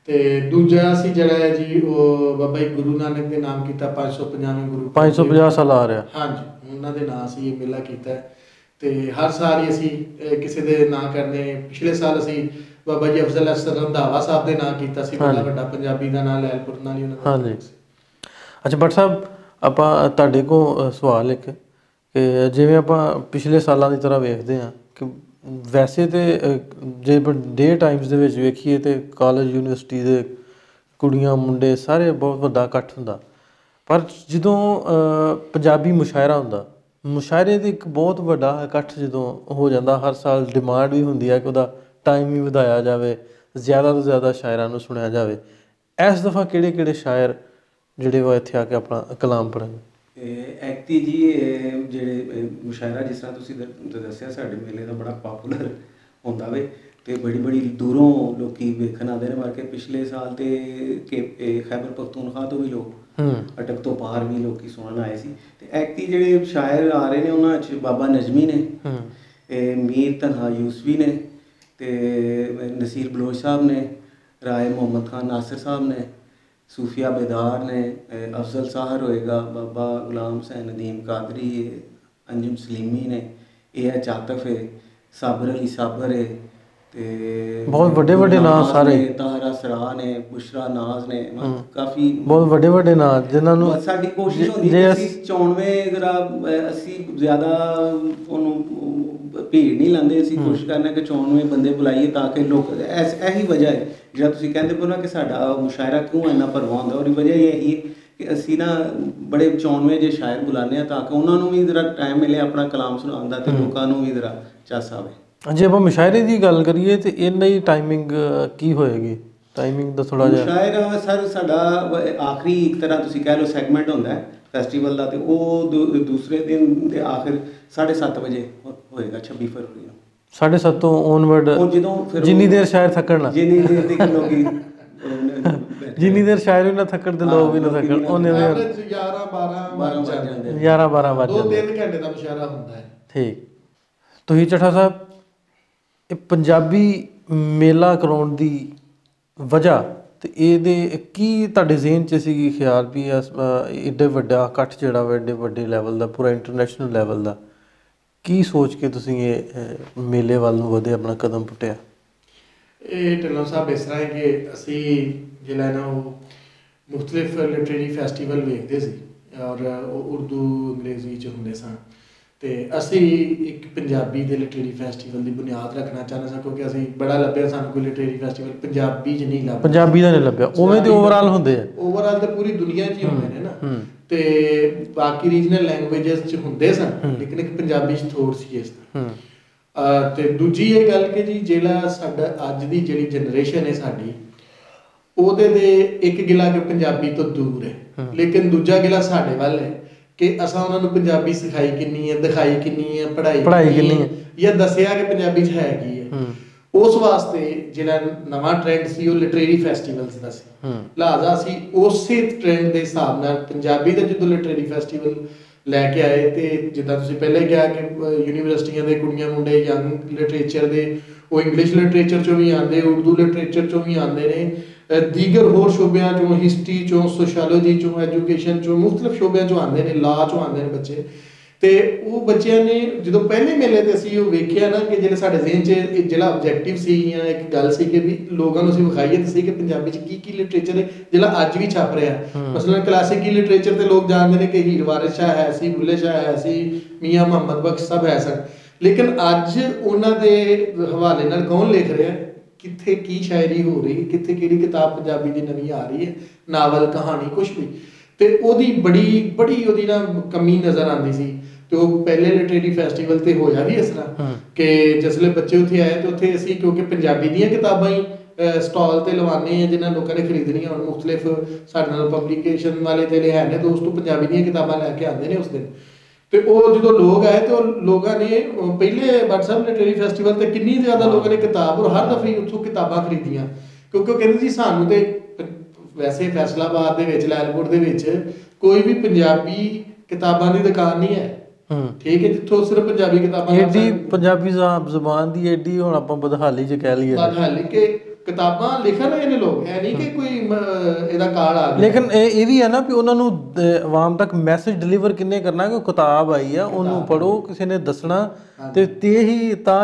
ਤੇ ਦੂਜਾ ਅਸੀਂ ਜਿਹੜਾ ਹੈ ਜੀ ਉਹ ਬਾਬਾ ਜੀ ਗੁਰੂ ਨਾਨਕ ਦੇ ਨਾਮ ਕੀਤਾ, 550 ਗੁਰੂ, 550 ਸਾਲ ਆ ਰਿਹਾ। ਹਾਂਜੀ, ਉਹਨਾਂ ਦੇ ਨਾਂ ਅਸੀਂ ਇਹ ਮੇਲਾ ਕੀਤਾ। ਤੇ ਹਰ ਸਾਲ ਹੀ ਅਸੀਂ ਕਿਸੇ ਦੇ ਨਾਂ ਕਰਨੇ। ਪਿਛਲੇ ਸਾਲ ਅਸੀਂ ਬਾਬਾ ਜੀ ਅਫਜ਼ਲ ਹਸਨ ਰੰਧਾਵਾ ਸਾਹਿਬ ਦੇ ਨਾਂ ਕੀਤਾ ਸੀ, ਬੜਾ ਵੱਡਾ ਪੰਜਾਬੀ ਦਾ ਨਾਂ, ਲੈਲਪੁਰ ਨਾਲ ਹੀ ਉਹਨਾਂ ਦਾ। ਹਾਂਜੀ। ਅੱਛਾ ਭੱਟ ਸਾਹਿਬ, ਆਪਾਂ ਤੁਹਾਡੇ ਕੋਲ ਸਵਾਲ ਇੱਕ ਕਿ ਜਿਵੇਂ ਆਪਾਂ ਪਿਛਲੇ ਸਾਲਾਂ ਦੀ ਤਰ੍ਹਾਂ ਵੇਖਦੇ ਹਾਂ ਕਿ ਵੈਸੇ ਤਾਂ ਜੇ ਡੇ ਟਾਈਮਸ ਦੇ ਵਿੱਚ ਵੇਖੀਏ ਤਾਂ ਕਾਲਜ ਯੂਨੀਵਰਸਿਟੀ ਦੇ ਕੁੜੀਆਂ ਮੁੰਡੇ ਸਾਰੇ ਬਹੁਤ ਵੱਡਾ ਇਕੱਠ ਹੁੰਦਾ, ਪਰ ਜਦੋਂ ਪੰਜਾਬੀ ਮੁਸ਼ਾਇਰਾ ਹੁੰਦਾ, ਮੁਸ਼ਾਇਰੇ ਦੇ ਇੱਕ ਬਹੁਤ ਵੱਡਾ ਇਕੱਠ ਜਦੋਂ ਹੋ ਜਾਂਦਾ, ਹਰ ਸਾਲ ਡਿਮਾਂਡ ਵੀ ਹੁੰਦੀ ਹੈ ਕਿ ਉਹਦਾ ਟਾਈਮ ਵੀ ਵਧਾਇਆ ਜਾਵੇ, ਜ਼ਿਆਦਾ ਤੋਂ ਜ਼ਿਆਦਾ ਸ਼ਾਇਰਾਂ ਨੂੰ ਸੁਣਿਆ ਜਾਵੇ। ਇਸ ਦਫਾ ਕਿਹੜੇ ਸ਼ਾਇਰ ਜਿਹੜੇ ਉਹ ਇੱਥੇ ਆ ਕੇ ਆਪਣਾ ਕਲਾਮ ਪੜ੍ਹਨ? ਐਕਤੀ ਜੀ ਜਿਹੜੇ ਮੁਸ਼ਾਇਰਾ ਜਿਸ ਤਰ੍ਹਾਂ ਤੁਸੀਂ ਦੱਸਿਆ ਸਾਡੇ ਮੇਲੇ ਦਾ ਬੜਾ ਪਾਪੂਲਰ ਹੁੰਦਾ ਵੇ, ਤੇ ਬੜੀ ਦੂਰੋਂ ਲੋਕੀ ਵੇਖਣ ਆਉਂਦੇ ਨੇ। ਬਲਕਿ ਪਿਛਲੇ ਸਾਲ ਤੇ ਖੈਬਰ ਪਖਤੂਨਖਵਾ ਤੋਂ ਵੀ ਲੋਕ, ਅਟਕ ਤੋਂ ਪਾਰ ਵੀ ਲੋਕੀ ਸੁਣਨ ਆਏ ਸੀ। ਤੇ ਐਕਤੀ ਜਿਹੜੇ ਸ਼ਾਇਰ ਆ ਰਹੇ ਨੇ ਉਹਨਾਂ 'ਚ ਬਾਬਾ ਨਜ਼ਮੀ ਨੇ, ਮੀਰ ਤਨਹਾ ਯੂਸਫੀ ਨੇ, ਤੇ ਨਸੀਰ ਬਲੋਚ ਸਾਹਿਬ ਨੇ, ਰਾਏ ਮੁਹੰਮਦ ਖਾਨ ਨਾਸਿਰ ਸਾਹਿਬ ਨੇ, ਸੂਫੀਆ ਬੇਦਾਰ ਨੇ, ਅਫਜ਼ਲ ਸਾਹਰ ਹੋਏਗਾ, ਬਾਬਾ ਗੁਲਾਮ ਹੁਸੈਨ ਨਦੀਮ ਕਾਦਰੀ, ਅੰਜਮ ਸਲੀਮੀ ਨੇ, ਇਹ ਚਾਤਫ ਹੈ, ਸਾਬਰ ਅਲੀ ਸਾਬਰ ਹੈ, ਤੇ ਬਹੁਤ ਵੱਡੇ ਨਾਂ ਸਾਰੇ, ਤਾਹਰਾ ਸਰਾ ਨੇ, ਬੁਸ਼ਰਾ ਨਾਜ਼ ਨੇ, ਕਾਫੀ ਬਹੁਤ ਵੱਡੇ ਨਾਂ ਜਿਨ੍ਹਾਂ ਨੂੰ ਸਾਡੀ ਕੋਸ਼ਿਸ਼ ਹੁੰਦੀ ਹੈ ਅਸੀਂ 94 ਜ਼ਰਾ ਅਸੀਂ ਜ਼ਿਆਦਾ ਉਹਨੂੰ ਭੀੜ ਨਹੀਂ ਲਾਉਂਦੇ, ਅਸੀਂ ਕੋਸ਼ਿਸ਼ ਕਰਨਾ ਕਿ 94 ਬੰਦੇ ਬੁਲਾਈਏ ਤਾਂ ਕਿ ਲੋਕ, ਇਹੀ ਵਜ੍ਹਾ ਹੈ ਜਿਹੜਾ ਤੁਸੀਂ ਕਹਿੰਦੇ ਪਏ ਨਾ ਕਿ ਸਾਡਾ ਮੁਸ਼ਾਇਰਾ ਕਿਉਂ ਇੰਨਾ ਭਰਵਾਂ ਹੁੰਦਾ, ਉਹਦੀ ਵਜ੍ਹਾ ਇਹ ਇਹੀ ਕਿ ਅਸੀਂ ਨਾ ਬੜੇ 94 ਜੇ ਸ਼ਾਇਰ ਬੁਲਾਉਂਦੇ ਹਾਂ ਤਾਂ ਕਿ ਉਹਨਾਂ ਨੂੰ ਵੀ ਜ਼ਰਾ ਟਾਈਮ ਮਿਲੇ ਆਪਣਾ ਕਲਾਮ ਸੁਣਾਉਣ ਦਾ, ਤੇ ਲੋਕਾਂ ਨੂੰ ਵੀ ਜ਼ਰਾ ਚੱਸ ਆਵੇ। ਜੇ ਆਪਾਂ ਮੁਸ਼ਾਇਰੇ ਦੀ ਗੱਲ ਕਰੀਏ ਤੇ ਇਹਨਾਂ ਦੀ ਟਾਈਮਿੰਗ ਕੀ ਹੋਏਗੀ? ਟਾਈਮਿੰਗ ਦਾ ਥੋੜਾ ਜਿਹਾ ਮੁਸ਼ਾਇਰਾ ਸਰ ਸਾਡਾ ਆਖਰੀ ਇੱਕ ਤਰ੍ਹਾਂ ਤੁਸੀਂ ਕਹਿ ਲਓ ਸੈਗਮੈਂਟ ਹੁੰਦਾ ਹੈ ਫੈਸਟੀਵਲ ਦਾ, ਤੇ ਉਹ ਦੂਸਰੇ ਦਿਨ ਦੇ ਆਖਿਰ 7:30 ਵਜੇ ਹੋਏਗਾ 26 ਫਰਵਰੀ ਨੂੰ। 7:30 ਤੋਂ ਔਨਵਰਡ ਜਦੋਂ ਜਿੰਨੀ ਦੇਰ ਸ਼ਾਇਰ ਥੱਕਣ ਨਾ, ਜਿੰਨੀ ਦੇਰ ਤੱਕ ਲੋਕੀ ਜਿੰਨੀ ਦੇਰ ਸ਼ਾਇਰ ਵੀ ਨਾ ਥੱਕਣ ਤੇ ਲੋਕ ਵੀ ਨਾ ਥੱਕਣ, ਉਹਨੇ 11-12 ਵਜ ਜਾਂਦੇ, 11-12 ਵਜ ਜਾਂਦੇ, 2-3 ਘੰਟੇ ਦਾ ਮੁਸ਼ਾਇਰਾ ਹੁੰਦਾ ਹੈ। ਠੀਕ। ਤੁਸੀਂ ਚੱਠਾ ਸਾਹਿਬ, ਇਹ ਪੰਜਾਬੀ ਮੇਲਾ ਕਰਾਉਣ ਦੀ ਵਜ੍ਹਾ ਤੇ ਇਹਦੇ ਕੀ ਤੁਹਾਡੇ ਜ਼ਿਹਨ 'ਚ ਸੀਗੀ ਖਿਆਲ ਵੀ ਏਡੇ ਵੱਡਾ ਇਕੱਠ ਜਿਹੜਾ ਵਾ ਏਡੇ ਵੱਡੇ ਲੈਵਲ ਦਾ, ਪੂਰਾ ਇੰਟਰਨੈਸ਼ਨਲ ਲੈਵਲ ਦਾ, ਕੀ ਸੋਚ ਕੇ ਤੁਸੀਂ ਇਹ ਮੇਲੇ ਵੱਲ ਨੂੰ ਵਧੇ, ਆਪਣਾ ਕਦਮ ਪੁੱਟਿਆ? ਇਹ ਢਿੱਲੋਂ ਸਾਹਿਬ ਇਸ ਤਰ੍ਹਾਂ ਹੈ ਕਿ ਅਸੀਂ ਜਿਹੜਾ ਨਾ ਉਹ ਮੁਖਤਲਿਫ ਲਿਟਰੇਰੀ ਫੈਸਟੀਵਲ ਵੇਖਦੇ ਸੀ ਔਰ ਉਹ ਉਰਦੂ ਅੰਗਰੇਜ਼ੀ 'ਚ ਹੁੰਦੇ ਸਨ, ਅਤੇ ਅਸੀਂ ਇੱਕ ਪੰਜਾਬੀ ਦੇ ਲਿਟਰੇਰੀ ਫੈਸਟੀਵਲ ਦੀ ਬੁਨਿਆਦ ਰੱਖਣਾ ਚਾਹੁੰਦੇ ਸਾਂ, ਕਿਉਂਕਿ ਅਸੀਂ ਬੜਾ ਲੱਭਿਆ ਸਾਨੂੰ ਕੋਈ ਲਿਟਰੇਰੀ ਫੈਸਟੀਵਲ ਪੰਜਾਬੀ 'ਚ ਨਹੀਂ ਲੱਭਿਆ, ਪੰਜਾਬੀ ਦਾ ਨਹੀਂ ਲੱਭਿਆ, ਉਵੇਂ ਤੇ ਓਵਰਆਲ ਹੁੰਦੇ ਆ, ਓਵਰਆਲ ਤਾਂ ਪੂਰੀ ਦੁਨੀਆ 'ਚ ਹੀ ਹੁੰਦੇ ਨੇ ਨਾ, ਤੇ ਬਾਕੀ ਰੀਜਨਲ ਲੈਂਗੁਏਜਸ 'ਚ ਹੁੰਦੇ ਸਨ, ਲੇਕਿਨ ਇੱਕ ਪੰਜਾਬੀ 'ਚ ਥੋੜ੍ਹ ਸੀ ਇਸ ਤਰ੍ਹਾਂ। ਤੇ ਦੂਜੀ ਇਹ ਗੱਲ ਕਿ ਜੀ ਜਿਹੜਾ ਸਾਡਾ ਅੱਜ ਦੀ ਜਿਹੜੀ ਜਨਰੇਸ਼ਨ ਹੈ ਸਾਡੀ, ਉਹਦੇ ਦੇ ਇੱਕ ਗਿਲਾ ਕਿ ਪੰਜਾਬੀ ਤੋਂ ਦੂਰ ਹੈ, ਲੇਕਿਨ ਦੂਜਾ ਗਿਲਾ ਸਾਡੇ ਵੱਲ ਹੈ ਕਿ ਅਸਾਂ ਉਹਨਾਂ ਨੂੰ ਪੰਜਾਬੀ ਸਿਖਾਈ ਕਿੰਨੀ ਹੈ, ਦਿਖਾਈ ਕਿੰਨੀ ਹੈ, ਪੜ੍ਹਾਈ ਕਿੰਨੀ ਹੈ, ਜਾਂ ਦੱਸਿਆ ਕਿ ਪੰਜਾਬੀ 'ਚ ਹੈ ਕੀ ਹੈ। ਉਸ ਵਾਸਤੇ ਜਿਹੜਾ ਨਵਾਂ ਟ੍ਰੈਂਡ ਸੀ ਉਹ ਲਿਟਰੇਰੀ ਫੈਸਟੀਵਲਸ ਦਾ ਸੀ, ਲਿਹਾਜ਼ਾ ਅਸੀਂ ਉਸੇ ਟ੍ਰੈਂਡ ਦੇ ਹਿਸਾਬ ਨਾਲ ਪੰਜਾਬੀ ਦਾ ਜਦੋਂ ਲਿਟਰੇਰੀ ਫੈਸਟੀਵਲ ਲੈ ਕੇ ਆਏ, ਤੇ ਜਿੱਦਾਂ ਤੁਸੀਂ ਪਹਿਲੇ ਕਿਹਾ ਕਿ ਯੂਨੀਵਰਸਿਟੀਆਂ ਦੇ ਕੁੜੀਆਂ ਮੁੰਡੇ ਯੰਗ ਲਿਟਰੇਚਰ ਦੇ ਉਹ ਇੰਗਲਿਸ਼ ਲਿਟਰੇਚਰ 'ਚੋਂ ਵੀ ਆਉਂਦੇ, ਉਰਦੂ ਲਿਟਰੇਚਰ 'ਚੋਂ ਵੀ ਆਉਂਦੇ ਨੇ, ਦੀਗਰ ਹੋਰ ਸ਼ੋਬਿਆਂ 'ਚੋਂ, ਹਿਸਟਰੀ 'ਚੋਂ, ਸੋਸ਼ਾਲੋਜੀ 'ਚੋਂ, ਐਜੂਕੇਸ਼ਨ 'ਚੋਂ, ਮੁਖਤਲਿਫ ਸ਼ੋਬਿਆਂ 'ਚੋਂ ਆਉਂਦੇ ਨੇ, ਲਾਅ 'ਚੋਂ ਆਉਂਦੇ ਨੇ ਬੱਚੇ। ਤੇ ਉਹ ਬੱਚਿਆਂ ਨੇ ਜਦੋਂ ਪਹਿਲੇ ਮੇਲੇ ਤੇ ਅਸੀਂ ਉਹ ਵੇਖਿਆ ਨਾ ਕਿ ਜਿਹੜੇ ਸਾਡੇ ਜ਼ਿਹਨ 'ਚ ਜਿਹੜਾ ਆਬਜੈਕਟਿਵ ਸੀ ਜਾਂ ਇੱਕ ਗੱਲ ਸੀ ਕਿ ਵੀ ਲੋਕਾਂ ਨੂੰ ਅਸੀਂ ਵਿਖਾਈਏ ਦੱਸੀ ਕਿ ਪੰਜਾਬੀ 'ਚ ਕੀ ਕੀ ਲਿਟਰੇਚਰ ਹੈ ਜਿਹੜਾ ਅੱਜ ਵੀ ਛਪ ਰਿਹਾ। ਮਸਲਨ ਕਲਾਸਿਕੀ ਲਿਟਰੇਚਰ ਤੇ ਲੋਕ ਜਾਣਦੇ ਨੇ ਕਿ ਹੀਰ ਵਾਰਿਸ ਸ਼ਾਹ ਹੈ ਸੀ, ਬੁੱਲੇ ਸ਼ਾਹ ਹੈ ਸੀ, ਮੀਆਂ ਮੁਹੰਮਦ ਬਖਸ਼ ਸਭ ਹੈ ਸਨ, ਲੇਕਿਨ ਅੱਜ ਉਹਨਾਂ ਦੇ ਹਵਾਲੇ ਨਾਲ ਕੌਣ ਲਿਖ ਰਿਹਾ, ਕਿੱਥੇ ਕੀ ਸ਼ਾਇਰੀ ਹੋ ਰਹੀ, ਕਿੱਥੇ ਕਿਹੜੀ ਕਿਤਾਬ ਪੰਜਾਬੀ ਦੀ ਨਵੀਂ ਆ ਰਹੀ ਹੈ, ਨਾਵਲ, ਕਹਾਣੀ, ਕੁਛ ਵੀ, ਤੇ ਉਹਦੀ ਬੜੀ ਉਹਦੀ ਨਾ ਕਮੀ ਨਜ਼ਰ ਆਉਂਦੀ ਸੀ। ਤੇ ਉਹ ਪਹਿਲੇ ਲਿਟਰੇਰੀ ਫੈਸਟੀਵਲ ਤੇ ਹੋਇਆ ਵੀ ਇਸ ਤਰ੍ਹਾਂ ਕਿ ਜਿਸਲੇ ਬੱਚੇ ਉੱਥੇ ਆਏ ਤੇ ਉੱਥੇ ਅਸੀਂ ਕਿਉਂਕਿ ਪੰਜਾਬੀ ਦੀਆਂ ਕਿਤਾਬਾਂ ਹੀ ਸਟਾਲ ਤੇ ਲਵਾਉਂਦੇ ਆ ਜਿਨ੍ਹਾਂ ਲੋਕਾਂ ਨੇ ਖਰੀਦਣੀਆਂ ਹੁਣ, ਮੁਖਤਲਿਫ ਸਾਡੇ ਨਾਲ ਪਬਲੀਕੇਸ਼ਨ ਵਾਲੇ ਜਿਹੜੇ ਹੈ ਨੇ ਦੋਸਤੋ ਪੰਜਾਬੀ ਦੀਆਂ ਕਿਤਾਬਾਂ ਲੈ ਕੇ ਆਉਂਦੇ ਨੇ ਉਸ ਦਿਨ, ਤੇ ਉਹ ਜਦੋਂ ਲੋਕ ਆਏ ਤੇ ਉਹ ਲੋਕਾਂ ਨੇ ਪਹਿਲੇ WhatsApp ਲਿਟਰੇਰੀ ਫੈਸਟੀਵਲ ਤੇ ਕਿੰਨੀ ਜ਼ਿਆਦਾ ਲੋਕਾਂ ਨੇ ਕਿਤਾਬ ਔਰ ਹਰ ਦਫੇ ਉੱਥੋਂ ਕਿਤਾਬਾਂ ਖਰੀਦੀਆਂ, ਕਿਉਂਕਿ ਉਹ ਕਹਿੰਦੇ ਸੀ ਸਾਨੂੰ ਤੇ ਵੈਸੇ ਫੈਸਲਾਬਾਦ ਦੇ ਵਿੱਚ, ਲੈਲਪੁਰ ਦੇ ਵਿੱਚ ਕੋਈ ਵੀ ਪੰਜਾਬੀ ਕਿਤਾਬਾਂ ਦੀ ਦੁਕਾਨ ਨਹੀਂ ਹੈ, ਠੀਕ ਹੈ, ਜਿੱਥੋਂ ਸਿਰਫ ਪੰਜਾਬੀ ਕਿਤਾਬਾਂ, ਏਡੀ ਪੰਜਾਬੀ ਜ਼ੁਬਾਨ ਦੀ ਏਡੀ ਹੁਣ ਆਪਾਂ ਬਦਹਾਲੀ 'ਚ ਕਹਿ ਲਈਏ, ਬਦਹਾਲੀ ਕਿ ਕਿਤਾਬਾਂ ਲਿਖ ਰਹੇ ਨੇ ਲੋਕ, ਇਹ ਨਹੀਂ ਕਿ ਕੋਈ ਇਹਦਾ ਕਾਲ ਆ ਗਿਆ। ਲੇਕਿਨ ਇਹ ਵੀ ਹੈ ਨਾ ਵੀ ਉਹਨਾਂ ਨੂੰ ਆਵਾਮ ਤੱਕ ਮੈਸੇਜ ਡਿਲੀਵਰ ਕਿੰਨੇ ਕਰਨਾ ਕਿ ਉਹ ਕਿਤਾਬ ਆਈ ਆ, ਉਹਨੂੰ ਪੜ੍ਹੋ, ਕਿਸੇ ਨੇ ਦੱਸਣਾ, ਤੇ ਤਾਂ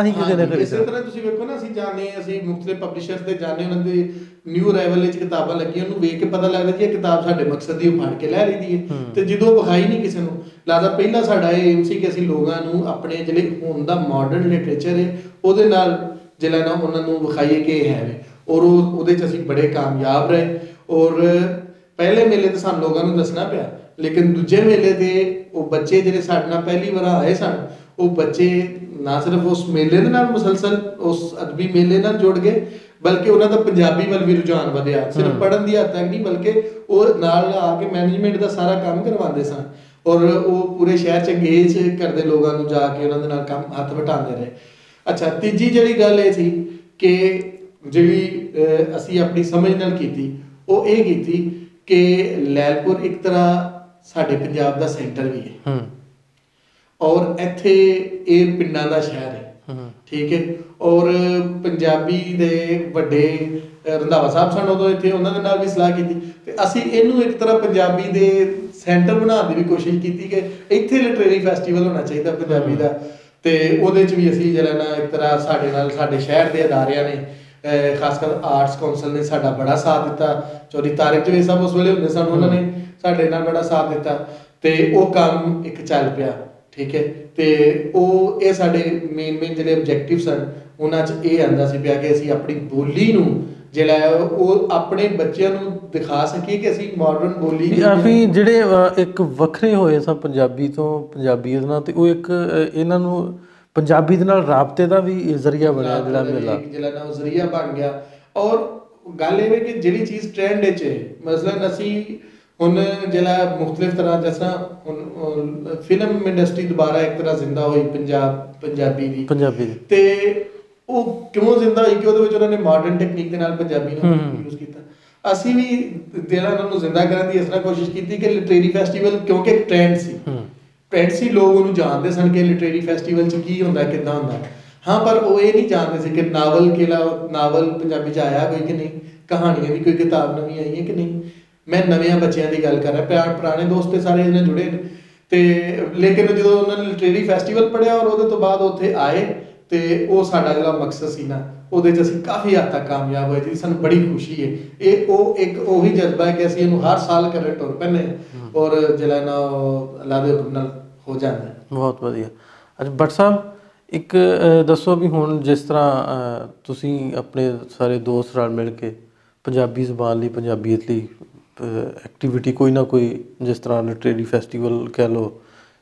ਹੀ ਕਿਸੇ ਨੇ ਖਰੀਦਣਾ। ਇਸੇ ਤਰ੍ਹਾਂ ਤੁਸੀਂ ਵੇਖੋ ਨਾ, ਅਸੀਂ ਜਾਣੇ, ਅਸੀਂ ਮੁਖਤਲਿਫ ਪਬਲਿਸ਼ਰਸ ਦੇ ਜਾਣੇ, ਉਹਨਾਂ ਦੇ ਨਿਊ ਅਰਾਈਵਲ ਵਿੱਚ ਕਿਤਾਬਾਂ ਲੱਗੀਆਂ, ਉਹਨੂੰ ਵੇਖ ਕੇ ਪਤਾ ਲੱਗਦਾ ਜੀ ਇਹ ਕਿਤਾਬ ਸਾਡੇ ਮਕਸਦ ਦੀ, ਉਹ ਫੜ ਕੇ ਲੈ ਲਈਦੀ ਹੈ, ਤੇ ਜਦੋਂ ਵਿਖਾਈ ਨਹੀਂ ਕਿਸੇ ਨੂੰ ਲੱਗਦਾ। ਪਹਿਲਾਂ ਸਾਡਾ ਇਹ ਏਮ ਸੀ ਕਿ ਅਸੀਂ ਲੋਕਾਂ ਨੂੰ ਆਪਣੇ ਜਿਹੜੇ ਹੁਣ ਦਾ ਮਾਡਰਨ ਲਿਟਰੇਚਰ ਹੈ ਉਹਦੇ ਨਾਲ ਜਿਹੜਾ ਨਾ ਉਹਨਾਂ ਨੂੰ ਵਿਖਾਈਏ ਕਿ ਇਹ ਹੈ, ਔਰ ਉਹਦੇ 'ਚ ਅਸੀਂ ਬੜੇ ਕਾਮਯਾਬ ਰਹੇ। ਔਰ ਪਹਿਲੇ ਮੇਲੇ ਤੇ ਸਾਨੂੰ ਲੋਕਾਂ ਨੂੰ ਦੱਸਣਾ ਪਿਆ, ਲੇਕਿਨ ਦੂਜੇ ਮੇਲੇ ਤੇ ਉਹ ਬੱਚੇ ਜਿਹੜੇ ਸਾਡੇ ਨਾਲ ਪਹਿਲੀ ਵਾਰ ਆਏ ਸਨ, ਉਹ ਬੱਚੇ ਨਾ ਸਿਰਫ ਉਸ ਮੇਲੇ ਦੇ ਨਾਲ ਮੁਸਲਸਲ ਉਸ ਅਦਬੀ ਮੇਲੇ ਨਾਲ ਜੁੜ ਗਏ, ਬਲਕਿ ਉਹਨਾਂ ਦਾ ਪੰਜਾਬੀ ਵੱਲ ਵੀ ਰੁਝਾਨ ਵਧਿਆ, ਸਿਰਫ ਪੜ੍ਹਨ ਦੀ ਹੱਦ ਤੱਕ ਨਹੀਂ, ਬਲਕਿ ਉਹ ਨਾਲ ਆ ਕੇ ਮੈਨੇਜਮੈਂਟ ਦਾ ਸਾਰਾ ਕੰਮ ਕਰਵਾਉਂਦੇ ਸਨ, ਔਰ ਉਹ ਪੂਰੇ ਸ਼ਹਿਰ 'ਚ ਅੰਗੇਜ ਕਰਦੇ ਲੋਕਾਂ ਨੂੰ, ਜਾ ਕੇ ਉਹਨਾਂ ਦੇ ਨਾਲ ਕੰਮ ਹੱਥ ਵਟਾਉਂਦੇ ਰਹੇ। ਅੱਛਾ, ਤੀਜੀ ਜਿਹੜੀ ਗੱਲ ਇਹ ਸੀ ਕਿ ਜਿਹੜੀ ਅਸੀਂ ਆਪਣੀ ਸਮਝ ਨਾਲ ਕੀਤੀ, ਉਹ ਇਹ ਕੀਤੀ ਕਿ ਲੈਲਪੁਰ ਇੱਕ ਤਰ੍ਹਾਂ ਸਾਡੇ ਪੰਜਾਬ ਦਾ ਸੈਂਟਰ ਵੀ ਹੈ, ਔਰ ਇੱਥੇ ਇਹ ਪਿੰਡਾਂ ਦਾ ਸ਼ਹਿਰ ਹੈ, ਠੀਕ ਹੈ, ਔਰ ਪੰਜਾਬੀ ਦੇ ਵੱਡੇ ਰੰਧਾਵਾ ਸਾਹਿਬ ਸਨ ਉਦੋਂ ਇੱਥੇ, ਉਹਨਾਂ ਦੇ ਨਾਲ ਵੀ ਸਲਾਹ ਕੀਤੀ, ਤੇ ਅਸੀਂ ਇਹਨੂੰ ਇੱਕ ਤਰ੍ਹਾਂ ਪੰਜਾਬੀ ਦੇ ਸੈਂਟਰ ਬਣਾਉਣ ਦੀ ਵੀ ਕੋਸ਼ਿਸ਼ ਕੀਤੀ ਕਿ ਇੱਥੇ ਲਿਟਰੇਰੀ ਫੈਸਟੀਵਲ ਹੋਣਾ ਚਾਹੀਦਾ ਪੰਜਾਬੀ ਦਾ, ਤੇ ਉਹਦੇ 'ਚ ਵੀ ਅਸੀਂ ਜਿਹੜਾ ਨਾ ਇੱਕ ਤਰ੍ਹਾਂ ਸਾਡੇ ਨਾਲ ਸਾਡੇ ਸ਼ਹਿਰ ਦੇ ਅਦਾਰਿਆਂ ਨੇ, ਖਾਸ ਕਰ ਆਰਟਸ ਕੌਂਸਲ ਨੇ ਸਾਡਾ ਬੜਾ ਸਾਥ ਦਿੱਤਾ, ਚੌਧਰੀ ਤਾਰਿਕ ਜਵੇਦ ਸਾਹਿਬ ਉਸ ਵੇਲੇ ਹੁੰਦੇ ਸਨ, ਉਹਨਾਂ ਨੇ ਸਾਡੇ ਨਾਲ ਬੜਾ ਸਾਥ ਦਿੱਤਾ, ਤੇ ਉਹ ਕੰਮ ਇੱਕ ਚੱਲ ਪਿਆ, ਠੀਕ ਹੈ। ਤੇ ਉਹ ਇਹ ਸਾਡੇ ਮੇਨ ਜਿਹੜੇ ਆਬਜੈਕਟਿਵ ਸਨ, ਉਹਨਾਂ 'ਚ ਇਹ ਆਉਂਦਾ ਸੀ ਪਿਆ ਕਿ ਅਸੀਂ ਆਪਣੀ ਬੋਲੀ ਨੂੰ ਜਿਹੜਾ ਉਹ ਆਪਣੇ ਬੱਚਿਆਂ ਨੂੰ ਦਿਖਾ ਸਕੀਏ ਕਿ ਅਸੀਂ ਮਾਡਰਨ ਬੋਲੀ ਕਾਫੀ ਜਿਹੜੇ ਇੱਕ ਵੱਖਰੇ ਹੋਏ ਸਨ ਪੰਜਾਬੀ ਤੋਂ, ਪੰਜਾਬੀਅਤ ਨਾਲ, ਤੇ ਉਹ ਇੱਕ ਇਹਨਾਂ ਨੂੰ ਪੰਜਾਬੀ ਦੇ ਨਾਲ ਰਾਬਤੇ ਦਾ ਵੀ ਜ਼ਰੀਆ ਬਣਿਆ, ਜਿਹੜਾ ਮੇਲਾ ਜਿਹੜਾ ਨਾ ਉਹ ਜ਼ਰੀਆ ਬਣ ਗਿਆ। ਔਰ ਗੱਲ ਇਹ ਹੈ ਕਿ ਜਿਹੜੀ ਚੀਜ਼ ਟ੍ਰੈਂਡ ਵਿੱਚ ਹੈ, ਮਸਲਨ ਅਸੀਂ ਹੁਣ ਜਿਹੜਾ ਮੁਖਤਲਿਫ ਤਰ੍ਹਾਂ, ਜਿਸ ਤਰ੍ਹਾਂ ਹੁਣ ਫਿਲਮ ਇੰਡਸਟਰੀ ਦੁਬਾਰਾ ਇੱਕ ਤਰ੍ਹਾਂ ਜ਼ਿੰਦਾ ਹੋਈ ਪੰਜਾਬੀ ਦੀ, ਤੇ ਉਹ ਕਿਉਂ ਜ਼ਿੰਦਾ ਹੋਈ ਕਿ ਉਹਦੇ ਵਿੱਚ ਉਹਨਾਂ ਨੇ ਮਾਡਰਨ ਟੈਕਨੀਕ ਦੇ ਨਾਲ ਪੰਜਾਬੀ ਨੂੰ ਯੂਜ਼ ਕੀਤਾ। ਅਸੀਂ ਵੀ ਜਿਹੜਾ ਉਹਨਾਂ ਨੂੰ ਜ਼ਿੰਦਾ ਕਰਨ ਦੀ ਇਸ ਤਰ੍ਹਾਂ ਕੋਸ਼ਿਸ਼ ਕੀਤੀ ਕਿ ਲਿਟਰੇਰੀ ਫੈਸਟੀਵਲ ਕਿਉਂਕਿ ਇੱਕ ਟ੍ਰੈਂਡ ਸੀ, ਪਿੰਡ ਸੀ, ਲੋਕ ਉਹਨੂੰ ਜਾਣਦੇ ਸਨ ਕਿ ਲਿਟਰੇਰੀ ਫੈਸਟੀਵਲ 'ਚ ਕੀ ਹੁੰਦਾ, ਕਿੱਦਾਂ ਹੁੰਦਾ। ਹਾਂ, ਪਰ ਉਹ ਇਹ ਨਹੀਂ ਜਾਣਦੇ ਸੀ ਕਿ ਨਾਵਲ ਪੰਜਾਬੀ 'ਚ ਆਇਆ ਕੋਈ ਕਿ ਨਹੀਂ, ਕਹਾਣੀਆਂ ਦੀ ਕੋਈ ਕਿਤਾਬ ਨਵੀਂ ਆਈ ਹੈ ਕਿ ਨਹੀਂ। ਮੈਂ ਨਵਿਆਂ ਬੱਚਿਆਂ ਦੀ ਗੱਲ ਕਰ ਰਿਹਾ, ਪੁਰਾਣੇ ਦੋਸਤ ਤੇ ਸਾਰੇ ਇਹਦੇ ਨਾਲ ਜੁੜੇ ਨੇ। ਤੇ ਲੇਕਿਨ ਜਦੋਂ ਉਹਨਾਂ ਨੇ ਲਿਟਰੇਰੀ ਫੈਸਟੀਵਲ ਪੜ੍ਹਿਆ ਔਰ ਉਹਦੇ ਤੋਂ ਬਾਅਦ ਉੱਥੇ ਆਏ, ਤੇ ਉਹ ਸਾਡਾ ਜਿਹੜਾ ਮਕਸਦ ਸੀ ਨਾ, ਉਹਦੇ 'ਚ ਅਸੀਂ ਕਾਫੀ ਹੱਦ ਤੱਕ ਕਾਮਯਾਬ ਹੋਏ ਜੀ। ਸਾਨੂੰ ਬੜੀ ਖੁਸ਼ੀ ਹੈ। ਇਹ ਇੱਕ ਉਹੀ ਜਜ਼ਬਾ ਹੈ ਕਿ ਅਸੀਂ ਇਹਨੂੰ ਹਰ ਸਾਲ ਕਰਨ ਟੁਰ ਪੈਂਦੇ ਔਰ ਜਿਹੜਾ ਨਾ ਉਹ ਅੱਲਾ ਦੇ ਹੁਕਮ ਨਾਲ ਹੋ ਜਾਂਦਾ। ਬਹੁਤ ਵਧੀਆ। ਅੱਛਾ ਭੱਟ ਸਾਹਿਬ, ਇੱਕ ਦੱਸੋ ਵੀ ਹੁਣ ਜਿਸ ਤਰ੍ਹਾਂ ਤੁਸੀਂ ਆਪਣੇ ਸਾਰੇ ਦੋਸਤ ਨਾਲ ਮਿਲ ਕੇ ਪੰਜਾਬੀ ਜ਼ੁਬਾਨ ਲਈ, ਪੰਜਾਬੀਅਤ ਲਈ ਐਕਟੀਵਿਟੀ ਕੋਈ ਨਾ ਕੋਈ, ਜਿਸ ਤਰ੍ਹਾਂ ਲਿਟਰੇਰੀ ਫੈਸਟੀਵਲ ਕਹਿ ਲਓ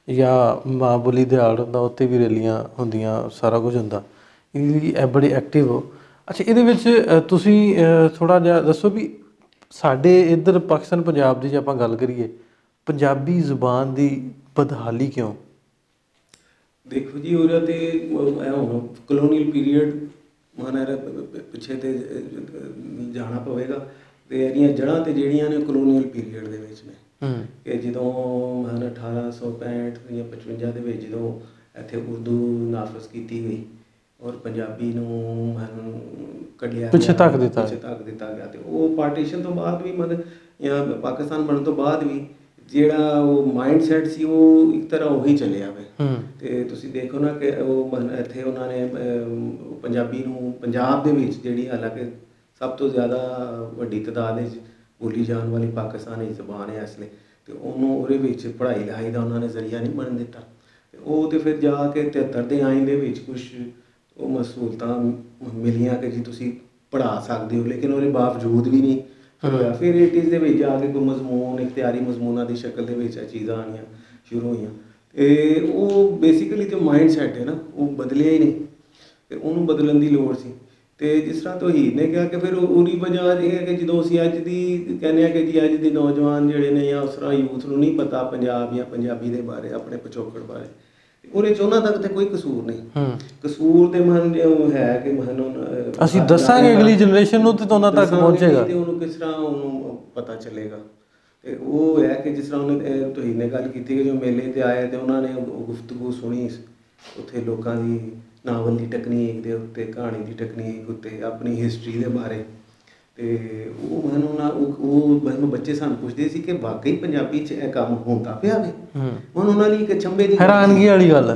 ਜਾਂ ਮਾਂ ਬੋਲੀ ਦਿਹਾੜ ਹੁੰਦਾ, ਉੱਥੇ ਵੀ ਰੈਲੀਆਂ ਹੁੰਦੀਆਂ, ਸਾਰਾ ਕੁਝ ਹੁੰਦਾ, ਇਹਦੇ ਲਈ ਬੜੇ ਐਕਟਿਵ ਹੋ। ਅੱਛਾ, ਇਹਦੇ ਵਿੱਚ ਤੁਸੀਂ ਥੋੜ੍ਹਾ ਜਿਹਾ ਦੱਸੋ ਵੀ ਸਾਡੇ ਇੱਧਰ ਪਾਕਿਸਤਾਨ ਪੰਜਾਬ ਦੀ ਜੇ ਆਪਾਂ ਗੱਲ ਕਰੀਏ, ਪੰਜਾਬੀ ਜ਼ੁਬਾਨ ਦੀ ਬਦਹਾਲੀ ਕਿਉਂ? ਦੇਖੋ ਜੀ, ਉਹਦਾ ਤੇ ਹੁਣ ਕਲੋਨੀਅਲ ਪੀਰੀਅਡ ਮਾਨਾ ਪਿੱਛੇ ਤੇ ਜਾਣਾ ਪਵੇਗਾ, ਅਤੇ ਇਹਦੀਆਂ ਜੜ੍ਹਾਂ ਤੇ ਜਿਹੜੀਆਂ ਨੇ ਕਲੋਨੀਅਲ ਪੀਰੀਅਡ ਦੇ ਵਿੱਚ ਨੇ। ਕਿ ਜਦੋਂ 1865 ਜਾਂ 55 ਦੇ ਵਿੱਚ ਜਦੋਂ ਇੱਥੇ ਉਰਦੂ ਨਾਫਜ਼ ਕੀਤੀ ਗਈ ਔਰ ਪੰਜਾਬੀ ਨੂੰ ਕੱਢਿਆ ਪਿੱਛੇ ਧੱਕ ਦਿੱਤਾ ਗਿਆ, ਅਤੇ ਉਹ ਪਾਰਟੀਸ਼ਨ ਤੋਂ ਬਾਅਦ ਵੀ ਜਾਂ ਪਾਕਿਸਤਾਨ ਬਣਨ ਤੋਂ ਬਾਅਦ ਵੀ ਜਿਹੜਾ ਉਹ ਮਾਈਂਡ ਸੈਟ ਸੀ ਉਹ ਇੱਕ ਤਰ੍ਹਾਂ ਉਹੀ ਚੱਲਿਆ ਵੇ। ਅਤੇ ਤੁਸੀਂ ਦੇਖੋ ਨਾ ਕਿ ਉਹ ਇੱਥੇ ਉਹਨਾਂ ਨੇ ਪੰਜਾਬੀ ਨੂੰ ਪੰਜਾਬ ਦੇ ਵਿੱਚ, ਜਿਹੜੀ ਹਾਲਾਂਕਿ ਸਭ ਤੋਂ ਜ਼ਿਆਦਾ ਵੱਡੀ ਤਾਦਾਦ ਵਿੱਚ ਬੋਲੀ ਜਾਣ ਵਾਲੀ ਪਾਕਿਸਤਾਨੀ ਜ਼ਬਾਨ ਹੈ ਇਸ ਲਈ, ਅਤੇ ਉਹਨੂੰ ਉਹਦੇ ਵਿੱਚ ਪੜ੍ਹਾਈ ਲਿਖਾਈ ਦਾ ਉਹਨਾਂ ਨੇ ਜ਼ਰੀਆ ਨਹੀਂ ਬਣਨ ਦਿੱਤਾ। ਅਤੇ ਉਹ ਤਾਂ ਫਿਰ ਜਾ ਕੇ 73 ਦੇ ਆਇਨ ਦੇ ਵਿੱਚ ਕੁਛ ਉਹ ਸਹੂਲਤਾਂ ਮਿਲੀਆਂ ਕਿ ਜੀ ਤੁਸੀਂ ਪੜ੍ਹਾ ਸਕਦੇ ਹੋ, ਲੇਕਿਨ ਉਹਦੇ ਬਾਵਜੂਦ ਵੀ ਨਹੀਂ ਹੋਇਆ। ਫਿਰ 80s ਦੇ ਵਿੱਚ ਜਾ ਕੇ ਕੋਈ ਮਜ਼ਮੂਨ, ਇਖਤਿਆਰੀ ਮਜ਼ਮੂਨਾਂ ਦੀ ਸ਼ਕਲ ਦੇ ਵਿੱਚ ਇਹ ਚੀਜ਼ਾਂ ਆਉਣੀਆਂ ਸ਼ੁਰੂ ਹੋਈਆਂ। ਅਤੇ ਉਹ ਬੇਸਿਕਲੀ ਜੋ ਮਾਈਂਡ ਸੈਟ ਹੈ ਨਾ, ਉਹ ਬਦਲਿਆ ਹੀ ਨਹੀਂ, ਅਤੇ ਉਹਨੂੰ ਬਦਲਣ ਦੀ ਲੋੜ ਸੀ। ਅਤੇ ਜਿਸ ਤਰ੍ਹਾਂ ਤੋਹੀਦ ਨੇ ਕਿਹਾ ਕਿ ਫਿਰ ਉਹਦੀ ਵਜ੍ਹਾ ਇਹ ਹੈ ਕਿ ਜਦੋਂ ਅਸੀਂ ਅੱਜ ਦੀ ਕਹਿੰਦੇ ਹਾਂ ਕਿ ਜੀ ਅੱਜ ਦੇ ਨੌਜਵਾਨ ਜਿਹੜੇ ਨੇ ਜਾਂ ਉਸ ਤਰ੍ਹਾਂ ਯੂਥ ਨੂੰ ਨਹੀਂ ਪਤਾ ਪੰਜਾਬ ਜਾਂ ਪੰਜਾਬੀ ਦੇ ਬਾਰੇ, ਆਪਣੇ ਪਿਛੋਕੜ ਬਾਰੇ, ਉਹਦੇ 'ਚ ਉਹਨਾਂ ਤੱਕ ਤਾਂ ਕੋਈ ਕਸੂਰ ਨਹੀਂ। ਕਸੂਰ ਤੇ ਹੈ ਕਿ ਅਸੀਂ ਦੱਸਾਂਗੇ ਅਗਲੀ ਜਨਰੇਸ਼ਨ ਨੂੰ, ਤੇ ਉਹਨਾਂ ਤੱਕ ਪਹੁੰਚੇਗਾ, ਤੇ ਉਹਨੂੰ ਕਿਸ ਤਰ੍ਹਾਂ ਉਹਨੂੰ ਪਤਾ ਚੱਲੇਗਾ। ਅਤੇ ਉਹ ਹੈ ਕਿ ਜਿਸ ਤਰ੍ਹਾਂ ਉਹਨੇ ਤੋਹੀਦ ਨੇ ਗੱਲ ਕੀਤੀ ਕਿ ਜੋ ਮੇਲੇ 'ਤੇ ਆਏ ਅਤੇ ਉਹਨਾਂ ਨੇ ਗੁਫ਼ਤਗੂ ਸੁਣੀ ਉੱਥੇ ਲੋਕਾਂ ਦੀ, ਨਾਵਲ ਦੀ ਟੈਕਨੀਕ ਦੇ ਉੱਤੇ, ਕਹਾਣੀ ਦੀ ਟੈਕਨੀਕ ਉੱਤੇ, ਆਪਣੀ ਹਿਸਟਰੀ ਦੇ ਬਾਰੇ। ਅਤੇ ਉਹ ਮੈਨੂੰ ਬੱਚੇ ਸਾਨੂੰ ਪੁੱਛਦੇ ਸੀ ਕਿ ਵਾਕਈ ਪੰਜਾਬੀ 'ਚ ਇਹ ਕੰਮ ਹੁੰਦਾ ਪਿਆ ਵੇ। ਹੁਣ ਉਹਨਾਂ ਲਈ ਇੱਕ ਚੰਬੇ ਦੀ ਹੈਰਾਨਗੀ ਵਾਲੀ ਗੱਲ ਹੈ।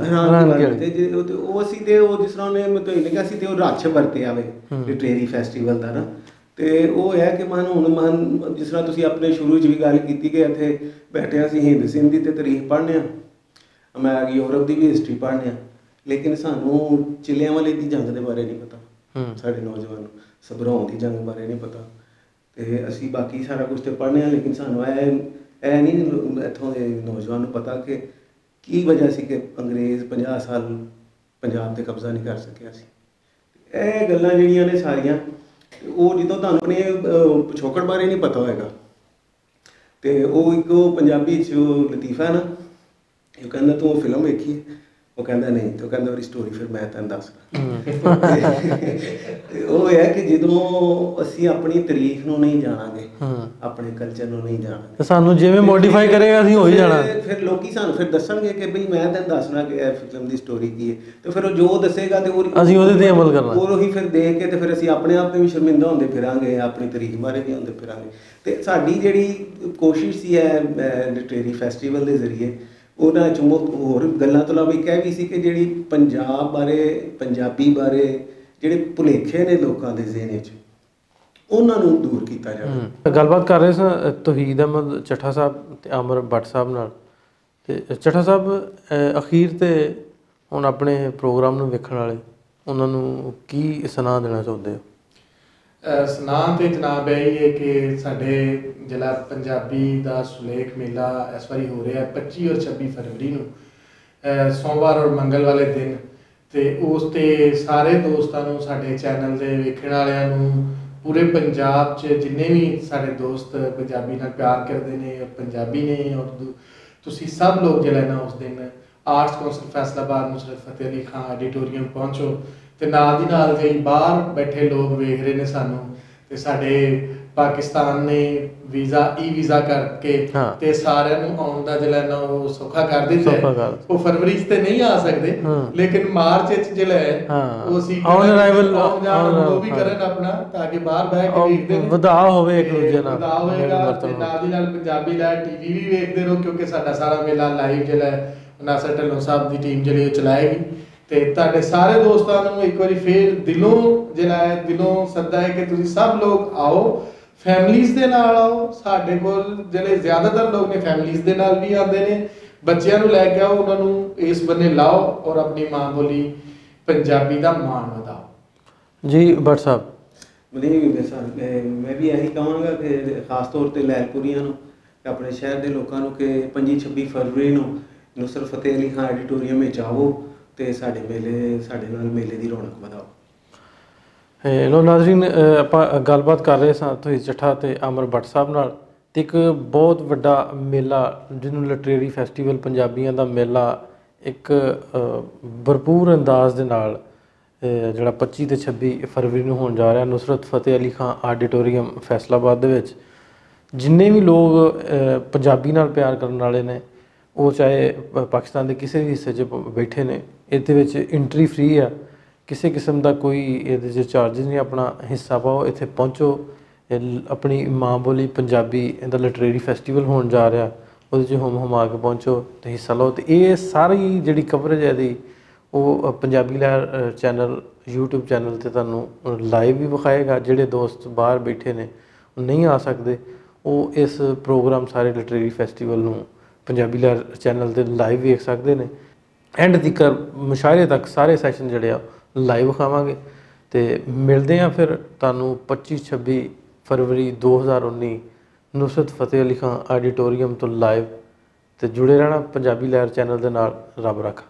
ਅਤੇ ਉਹ ਅਸੀਂ ਤੇ ਉਹ ਜਿਸ ਤਰ੍ਹਾਂ ਉਹਨੇ ਤੋਹੀਦ ਨੇ ਕਿਹਾ ਸੀ, ਅਤੇ ਉਹ ਰੱਛ ਵਰਤਿਆ ਵੇ ਲਿਟਰੇਰੀ ਫੈਸਟੀਵਲ ਦਾ ਨਾ। ਅਤੇ ਉਹ ਹੈ ਕਿ ਹੁਣ ਜਿਸ ਤਰ੍ਹਾਂ ਤੁਸੀਂ ਆਪਣੇ ਸ਼ੁਰੂ 'ਚ ਵੀ ਗੱਲ ਕੀਤੀ ਕਿ ਇੱਥੇ ਬੈਠੇ ਅਸੀਂ ਹਿੰਦ ਸਿੰਧ ਦੀ ਤੇ ਤਾਰੀਖ ਪੜ੍ਹਨੇ ਹਾਂ, ਮੈਂ ਯੂਰਪ ਦੀ ਵੀ ਹਿਸਟਰੀ ਪੜ੍ਹਨੇ ਹਾਂ, ਲੇਕਿਨ ਸਾਨੂੰ ਚਿਲਿਆਂ ਵਾਲੇ ਦੀ ਜੰਗ ਦੇ ਬਾਰੇ ਨਹੀਂ ਪਤਾ। ਸਾਡੇ ਨੌਜਵਾਨ ਨੂੰ ਸਭਰਾਉਣ ਦੀ ਜੰਗ ਬਾਰੇ ਨਹੀਂ ਪਤਾ। ਅਤੇ ਅਸੀਂ ਬਾਕੀ ਸਾਰਾ ਕੁਛ ਤਾਂ ਪੜ੍ਹਨੇ ਹਾਂ, ਲੇਕਿਨ ਸਾਨੂੰ ਇਹ ਨਹੀਂ ਇੱਥੋਂ ਦੇ ਨੌਜਵਾਨ ਨੂੰ ਪਤਾ ਕਿ ਕੀ ਵਜ੍ਹਾ ਸੀ ਕਿ ਅੰਗਰੇਜ਼ 50 ਸਾਲ ਪੰਜਾਬ 'ਤੇ ਕਬਜ਼ਾ ਨਹੀਂ ਕਰ ਸਕਿਆ ਸੀ। ਇਹ ਗੱਲਾਂ ਜਿਹੜੀਆਂ ਨੇ ਸਾਰੀਆਂ, ਉਹ ਜਦੋਂ ਤੁਹਾਨੂੰ ਆਪਣੇ ਪਿਛੋਕੜ ਬਾਰੇ ਨਹੀਂ ਪਤਾ ਹੋਏਗਾ, ਅਤੇ ਉਹ ਇੱਕ ਪੰਜਾਬੀ 'ਚ ਲਤੀਫਾ ਨਾ, ਉਹ ਕਹਿੰਦਾ ਤੂੰ ਉਹ ਫਿਲਮ ਵੇਖੀ? ਉਹ ਕਹਿੰਦਾ ਨਹੀਂ। ਅਤੇ ਉਹ ਕਹਿੰਦਾ ਉਹਦੀ ਸਟੋਰੀ ਫਿਰ ਮੈਂ ਤੈਨੂੰ ਦੱਸਦਾ। ਅਤੇ ਉਹ ਹੈ ਕਿ ਜਦੋਂ ਅਸੀਂ ਆਪਣੀ ਤਾਰੀਖ ਨੂੰ ਨਹੀਂ ਜਾਣਾਂਗੇ, ਆਪਣੇ ਕਲਚਰ ਨੂੰ ਨਹੀਂ ਜਾਣਾਂਗੇ, ਸਾਨੂੰ ਜਿਵੇਂ ਮੋਡੀਫਾਈ ਕਰੇਗਾ ਅਸੀਂ ਹੋ ਹੀ ਜਾਣਾ। ਫਿਰ ਲੋਕੀ ਸਾਨੂੰ ਫਿਰ ਦੱਸਣਗੇ ਕਿ ਬਈ ਮੈਂ ਤੈਨੂੰ ਦੱਸਣਾ ਕਿ ਇਹ ਫਿਲਮ ਦੀ ਸਟੋਰੀ ਕੀ ਹੈ, ਅਤੇ ਫਿਰ ਉਹ ਜੋ ਦੱਸੇਗਾ ਅਤੇ ਅਸੀਂ ਉਹਦੇ 'ਤੇ ਅਮਲ ਕਰਨਾ। ਉਹੀ ਫਿਰ ਦੇਖ ਕੇ ਅਤੇ ਫਿਰ ਅਸੀਂ ਆਪਣੇ ਆਪ 'ਤੇ ਵੀ ਸ਼ਰਮਿੰਦਾ ਹੁੰਦੇ ਫਿਰਾਂਗੇ, ਆਪਣੀ ਤਾਰੀਖ ਬਾਰੇ ਵੀ ਹੁੰਦੇ ਫਿਰਾਂਗੇ। ਅਤੇ ਸਾਡੀ ਜਿਹੜੀ ਕੋਸ਼ਿਸ਼ ਸੀ ਹੈ ਲਿਟਰੇਰੀ ਫੈਸਟੀਵਲ ਦੇ ਜ਼ਰੀਏ, ਉਹਨਾਂ 'ਚ ਹੋਰ ਗੱਲਾਂ ਤੋਂ ਇਲਾਵਾ ਇੱਕ ਇਹ ਵੀ ਸੀ ਕਿ ਜਿਹੜੀ ਪੰਜਾਬ ਬਾਰੇ, ਪੰਜਾਬੀ ਬਾਰੇ ਜਿਹੜੇ ਭੁਲੇਖੇ ਨੇ ਲੋਕਾਂ ਦੇ ਜ਼ਿਹਨ 'ਚ, ਉਹਨਾਂ ਨੂੰ ਦੂਰ ਕੀਤਾ ਜਾਵੇ। ਗੱਲਬਾਤ ਕਰ ਰਹੇ ਸਾਂ ਤੋਹੀਦ ਅਹਿਮਦ ਚੱਠਾ ਸਾਹਿਬ ਅਤੇ ਆਮਰ ਭੱਟ ਸਾਹਿਬ ਨਾਲ। ਅਤੇ ਚੱਠਾ ਸਾਹਿਬ, ਅਖੀਰ 'ਤੇ ਹੁਣ ਆਪਣੇ ਪ੍ਰੋਗਰਾਮ ਨੂੰ ਵੇਖਣ ਵਾਲੇ ਉਹਨਾਂ ਨੂੰ ਕੀ ਸੁਨੇਹਾ ਦੇਣਾ ਚਾਹੁੰਦੇ ਹੋ? ਸੁਨੇਹਾ ਤੇ ਜਨਾਬ ਇਹ ਹੈ ਕਿ ਸਾਡੇ ਜਿਹੜਾ ਪੰਜਾਬੀ ਦਾ ਸੁਲੇਖ ਮੇਲਾ ਇਸ ਵਾਰੀ ਹੋ ਰਿਹਾ 25 ਔਰ 26 ਫਰਵਰੀ ਨੂੰ, ਸੋਮਵਾਰ ਔਰ ਮੰਗਲ ਵਾਲੇ ਦਿਨ। ਅਤੇ ਉਸ 'ਤੇ ਸਾਰੇ ਦੋਸਤਾਂ ਨੂੰ, ਸਾਡੇ ਚੈਨਲ ਦੇ ਵੇਖਣ ਵਾਲਿਆਂ ਨੂੰ, ਪੂਰੇ ਪੰਜਾਬ 'ਚ ਜਿੰਨੇ ਵੀ ਸਾਡੇ ਦੋਸਤ ਪੰਜਾਬੀ ਨਾਲ ਪਿਆਰ ਕਰਦੇ ਨੇ, ਪੰਜਾਬੀ ਨੇ ਔਰ ਤੁਸੀਂ ਸਭ ਲੋਕ ਜਿਹੜਾ ਨਾ ਉਸ ਦਿਨ ਆਰਟਸ ਕੌਂਸਲ ਫੈਸਲਾਬਾਦ ਨੁਸਰਤ ਫਤਿਹ ਅਲੀ ਖਾਂ ਐਡੀਟੋਰੀਅਮ ਪਹੁੰਚੋ। ਅਤੇ ਨਾਲ ਦੀ ਨਾਲ ਜਿਹੜੀ ਬਾਹਰ ਬੈਠੇ ਲੋਕ ਵੇਖ ਰਹੇ ਨੇ ਸਾਨੂੰ, ਅਤੇ ਸਾਡੇ ਪਾਕਿਸਤਾਨ ਨੇ ਵੀਜ਼ਾ ਕਰਕੇ ਹਾਂ। ਤੇ ਸਾਰਿਆਂ ਨੂੰ ਆਉਣ ਦਾ ਜਿਹੜਾ ਨਾ ਉਹ ਸੌਖਾ ਕਰ ਦਿੱਤਾ ਸੌਖਾ ਹੈ। ਕਰ ਉਹ ਫਰਵਰੀ 'ਚ ਤੇ ਨਹੀਂ ਆ ਸਕਦੇ, ਲੇਕਿਨ ਮਾਰਚ 'ਚ ਜਿਹੜਾ ਹੈ ਹਾਂ। ਉਹ ਅਸੀਂ On arrival, ਆਉਣ ਜਾਣ on ਉਹ ਵੀ arrival, ਕਰਨ ਆਪਣਾ, ਤਾਂ ਕਿ ਬਾਹਰ ਬਹਿ ਕੇ ਵੇਖਦੇ ਨੇ, ਵਧਾ ਹੋਵੇ ਇੱਕ ਦੂਜੇ ਨਾਲ, ਵਧਾ ਹੋਏਗਾ ਮਿਲ ਤੇ ਵਰਤਣ। ਨਾਲ ਦੀ ਨਾਲ ਪੰਜਾਬੀ ਲਾਈਵ ਟੀਵੀ ਵੀ ਵੇਖਦੇ ਰਹੋ, ਕਿਉਂਕਿ ਸਾਡਾ ਸਾਰਾ ਮੇਲਾ ਲਾਈਵ ਜਿਹੜਾ ਹੈ ਨਾਸਰ ਢਿੱਲੋਂ ਸਾਹਿਬ ਦੀ ਟੀਮ ਜਿਹੜੀ ਉਹ ਚਲਾਏਗੀ। ਤੇ ਤੁਹਾਡੇ ਸਾਰੇ ਦੋਸਤਾਂ ਨੂੰ ਇੱਕ ਵਾਰੀ ਫੇਰ ਦਿਲੋਂ ਜਿਹੜਾ ਹੈ, ਦਿਲੋਂ ਸੱਦਾ ਹੈ ਕਿ ਤੁਸੀਂ ਸਭ ਲੋਕ ਆਓ, ਫੈਮਲੀਜ਼ ਦੇ ਨਾਲ ਆਓ। ਸਾਡੇ ਕੋਲ ਜਿਹੜੇ ਜ਼ਿਆਦਾਤਰ ਲੋਕ ਨੇ ਫੈਮਲੀਜ਼ ਦੇ ਨਾਲ ਵੀ ਆਉਂਦੇ ਨੇ, ਬੱਚਿਆਂ ਨੂੰ ਲੈ ਕੇ ਆਓ, ਉਹਨਾਂ ਨੂੰ ਇਸ ਬੰਨੇ ਲਾਓ ਔਰ ਆਪਣੀ ਮਾਂ ਬੋਲੀ ਪੰਜਾਬੀ ਦਾ ਮਾਣ ਵਧਾਓ। ਜੀ ਭੱਟ ਸਾਹਿਬ। ਨਹੀਂ ਸਰ, ਮੈਂ ਵੀ ਇਹੀ ਕਹਾਂਗਾ ਕਿ ਖਾਸ ਤੌਰ ਤੇ ਲੈਲਪੁਰੀਆਂ ਨੂੰ, ਆਪਣੇ ਸ਼ਹਿਰ ਦੇ ਲੋਕਾਂ ਨੂੰ, ਕਿ 25-26 ਫਰਵਰੀ ਨੂੰ ਨੁਸਰਤ ਫਤਿਹ ਅਲੀ ਖਾਂ ਐਡੀਟੋਰੀਅਮ ਵਿੱਚ ਆਵੋ ਤੇ ਸਾਡੇ ਨਾਲ ਮੇਲੇ ਦੀ ਰੌਣਕ ਵਧਾਓ। ਲੋ ਨਾਜ਼ਰੀਨ, ਆਪਾਂ ਗੱਲਬਾਤ ਕਰ ਰਹੇ ਸਾਂ ਤੁਸੀਂ ਚੱਠਾ ਤੇ ਅਮਰ ਭੱਟ ਸਾਹਿਬ ਨਾਲ, ਤੇ ਇੱਕ ਬਹੁਤ ਵੱਡਾ ਮੇਲਾ ਜਿਹਨੂੰ ਲਿਟਰੇਰੀ ਫੈਸਟੀਵਲ ਪੰਜਾਬੀਆਂ ਦਾ ਮੇਲਾ ਇੱਕ ਭਰਪੂਰ ਅੰਦਾਜ਼ ਦੇ ਨਾਲ ਜਿਹੜਾ 25 ਤੇ 26 ਫਰਵਰੀ ਨੂੰ ਹੋਣ ਜਾ ਰਿਹਾ ਨੁਸਰਤ ਫਤਿਹ ਅਲੀ ਖਾਂ ਆਡੀਟੋਰੀਅਮ ਫੈਸਲਾਬਾਦ ਦੇ ਵਿੱਚ। ਜਿੰਨੇ ਵੀ ਲੋਕ ਪੰਜਾਬੀ ਨਾਲ ਪਿਆਰ ਕਰਨ ਵਾਲੇ ਨੇ, ਉਹ ਚਾਹੇ ਪਾਕਿਸਤਾਨ ਦੇ ਕਿਸੇ ਵੀ ਹਿੱਸੇ 'ਚ ਬੈਠੇ ਨੇ, ਇਹਦੇ ਵਿੱਚ ਐਂਟਰੀ ਫ੍ਰੀ ਆ, ਕਿਸੇ ਕਿਸਮ ਦਾ ਕੋਈ ਇਹਦੇ 'ਚ ਚਾਰਜਿਸ ਨਹੀਂ। ਆਪਣਾ ਹਿੱਸਾ ਪਾਓ, ਇੱਥੇ ਪਹੁੰਚੋ, ਆਪਣੀ ਮਾਂ ਬੋਲੀ ਪੰਜਾਬੀ ਇਹਦਾ ਲਿਟਰੇਰੀ ਫੈਸਟੀਵਲ ਹੋਣ ਜਾ ਰਿਹਾ, ਉਹਦੇ 'ਚ ਹੁਮਾ ਕੇ ਪਹੁੰਚੋ ਤੇ ਹਿੱਸਾ ਲਓ। ਤੇ ਇਹ ਸਾਰੀ ਜਿਹੜੀ ਕਵਰੇਜ ਹੈ ਇਹਦੀ, ਉਹ ਪੰਜਾਬੀ ਲਹਿਰ ਚੈਨਲ YouTube ਚੈਨਲ 'ਤੇ ਤੁਹਾਨੂੰ ਲਾਈਵ ਵੀ ਵਿਖਾਏਗਾ। ਜਿਹੜੇ ਦੋਸਤ ਬਾਹਰ ਬੈਠੇ ਨੇ, ਉਹ ਨਹੀਂ ਆ ਸਕਦੇ, ਉਹ ਇਸ ਪ੍ਰੋਗਰਾਮ ਸਾਰੇ ਲਿਟਰੇਰੀ ਫੈਸਟੀਵਲ ਨੂੰ ਪੰਜਾਬੀ ਲਹਿਰ ਚੈਨਲ 'ਤੇ ਲਾਈਵ ਵੇਖ ਸਕਦੇ ਨੇ। ਐਂਡ ਤੱਕ ਮੁਸ਼ਾਇਰੇ ਤੱਕ ਸਾਰੇ ਸੈਸ਼ਨ ਜਿਹੜੇ ਆ ਲਾਈਵ ਵਿਖਾਵਾਂਗੇ। ਤੇ ਮਿਲਦੇ ਹਾਂ ਫਿਰ ਤੁਹਾਨੂੰ 25-26 ਫਰਵਰੀ 2019 ਨੁਸਰਤ ਫਤਿਹ ਅਲੀ ਖਾਂ ਆਡੀਟੋਰੀਅਮ ਤੋਂ ਲਾਈਵ। ਤੇ ਜੁੜੇ ਰਹਿਣਾ ਪੰਜਾਬੀ ਲਹਿਰ ਚੈਨਲ ਦੇ ਨਾਲ। ਰੱਬ ਰੱਖਾ।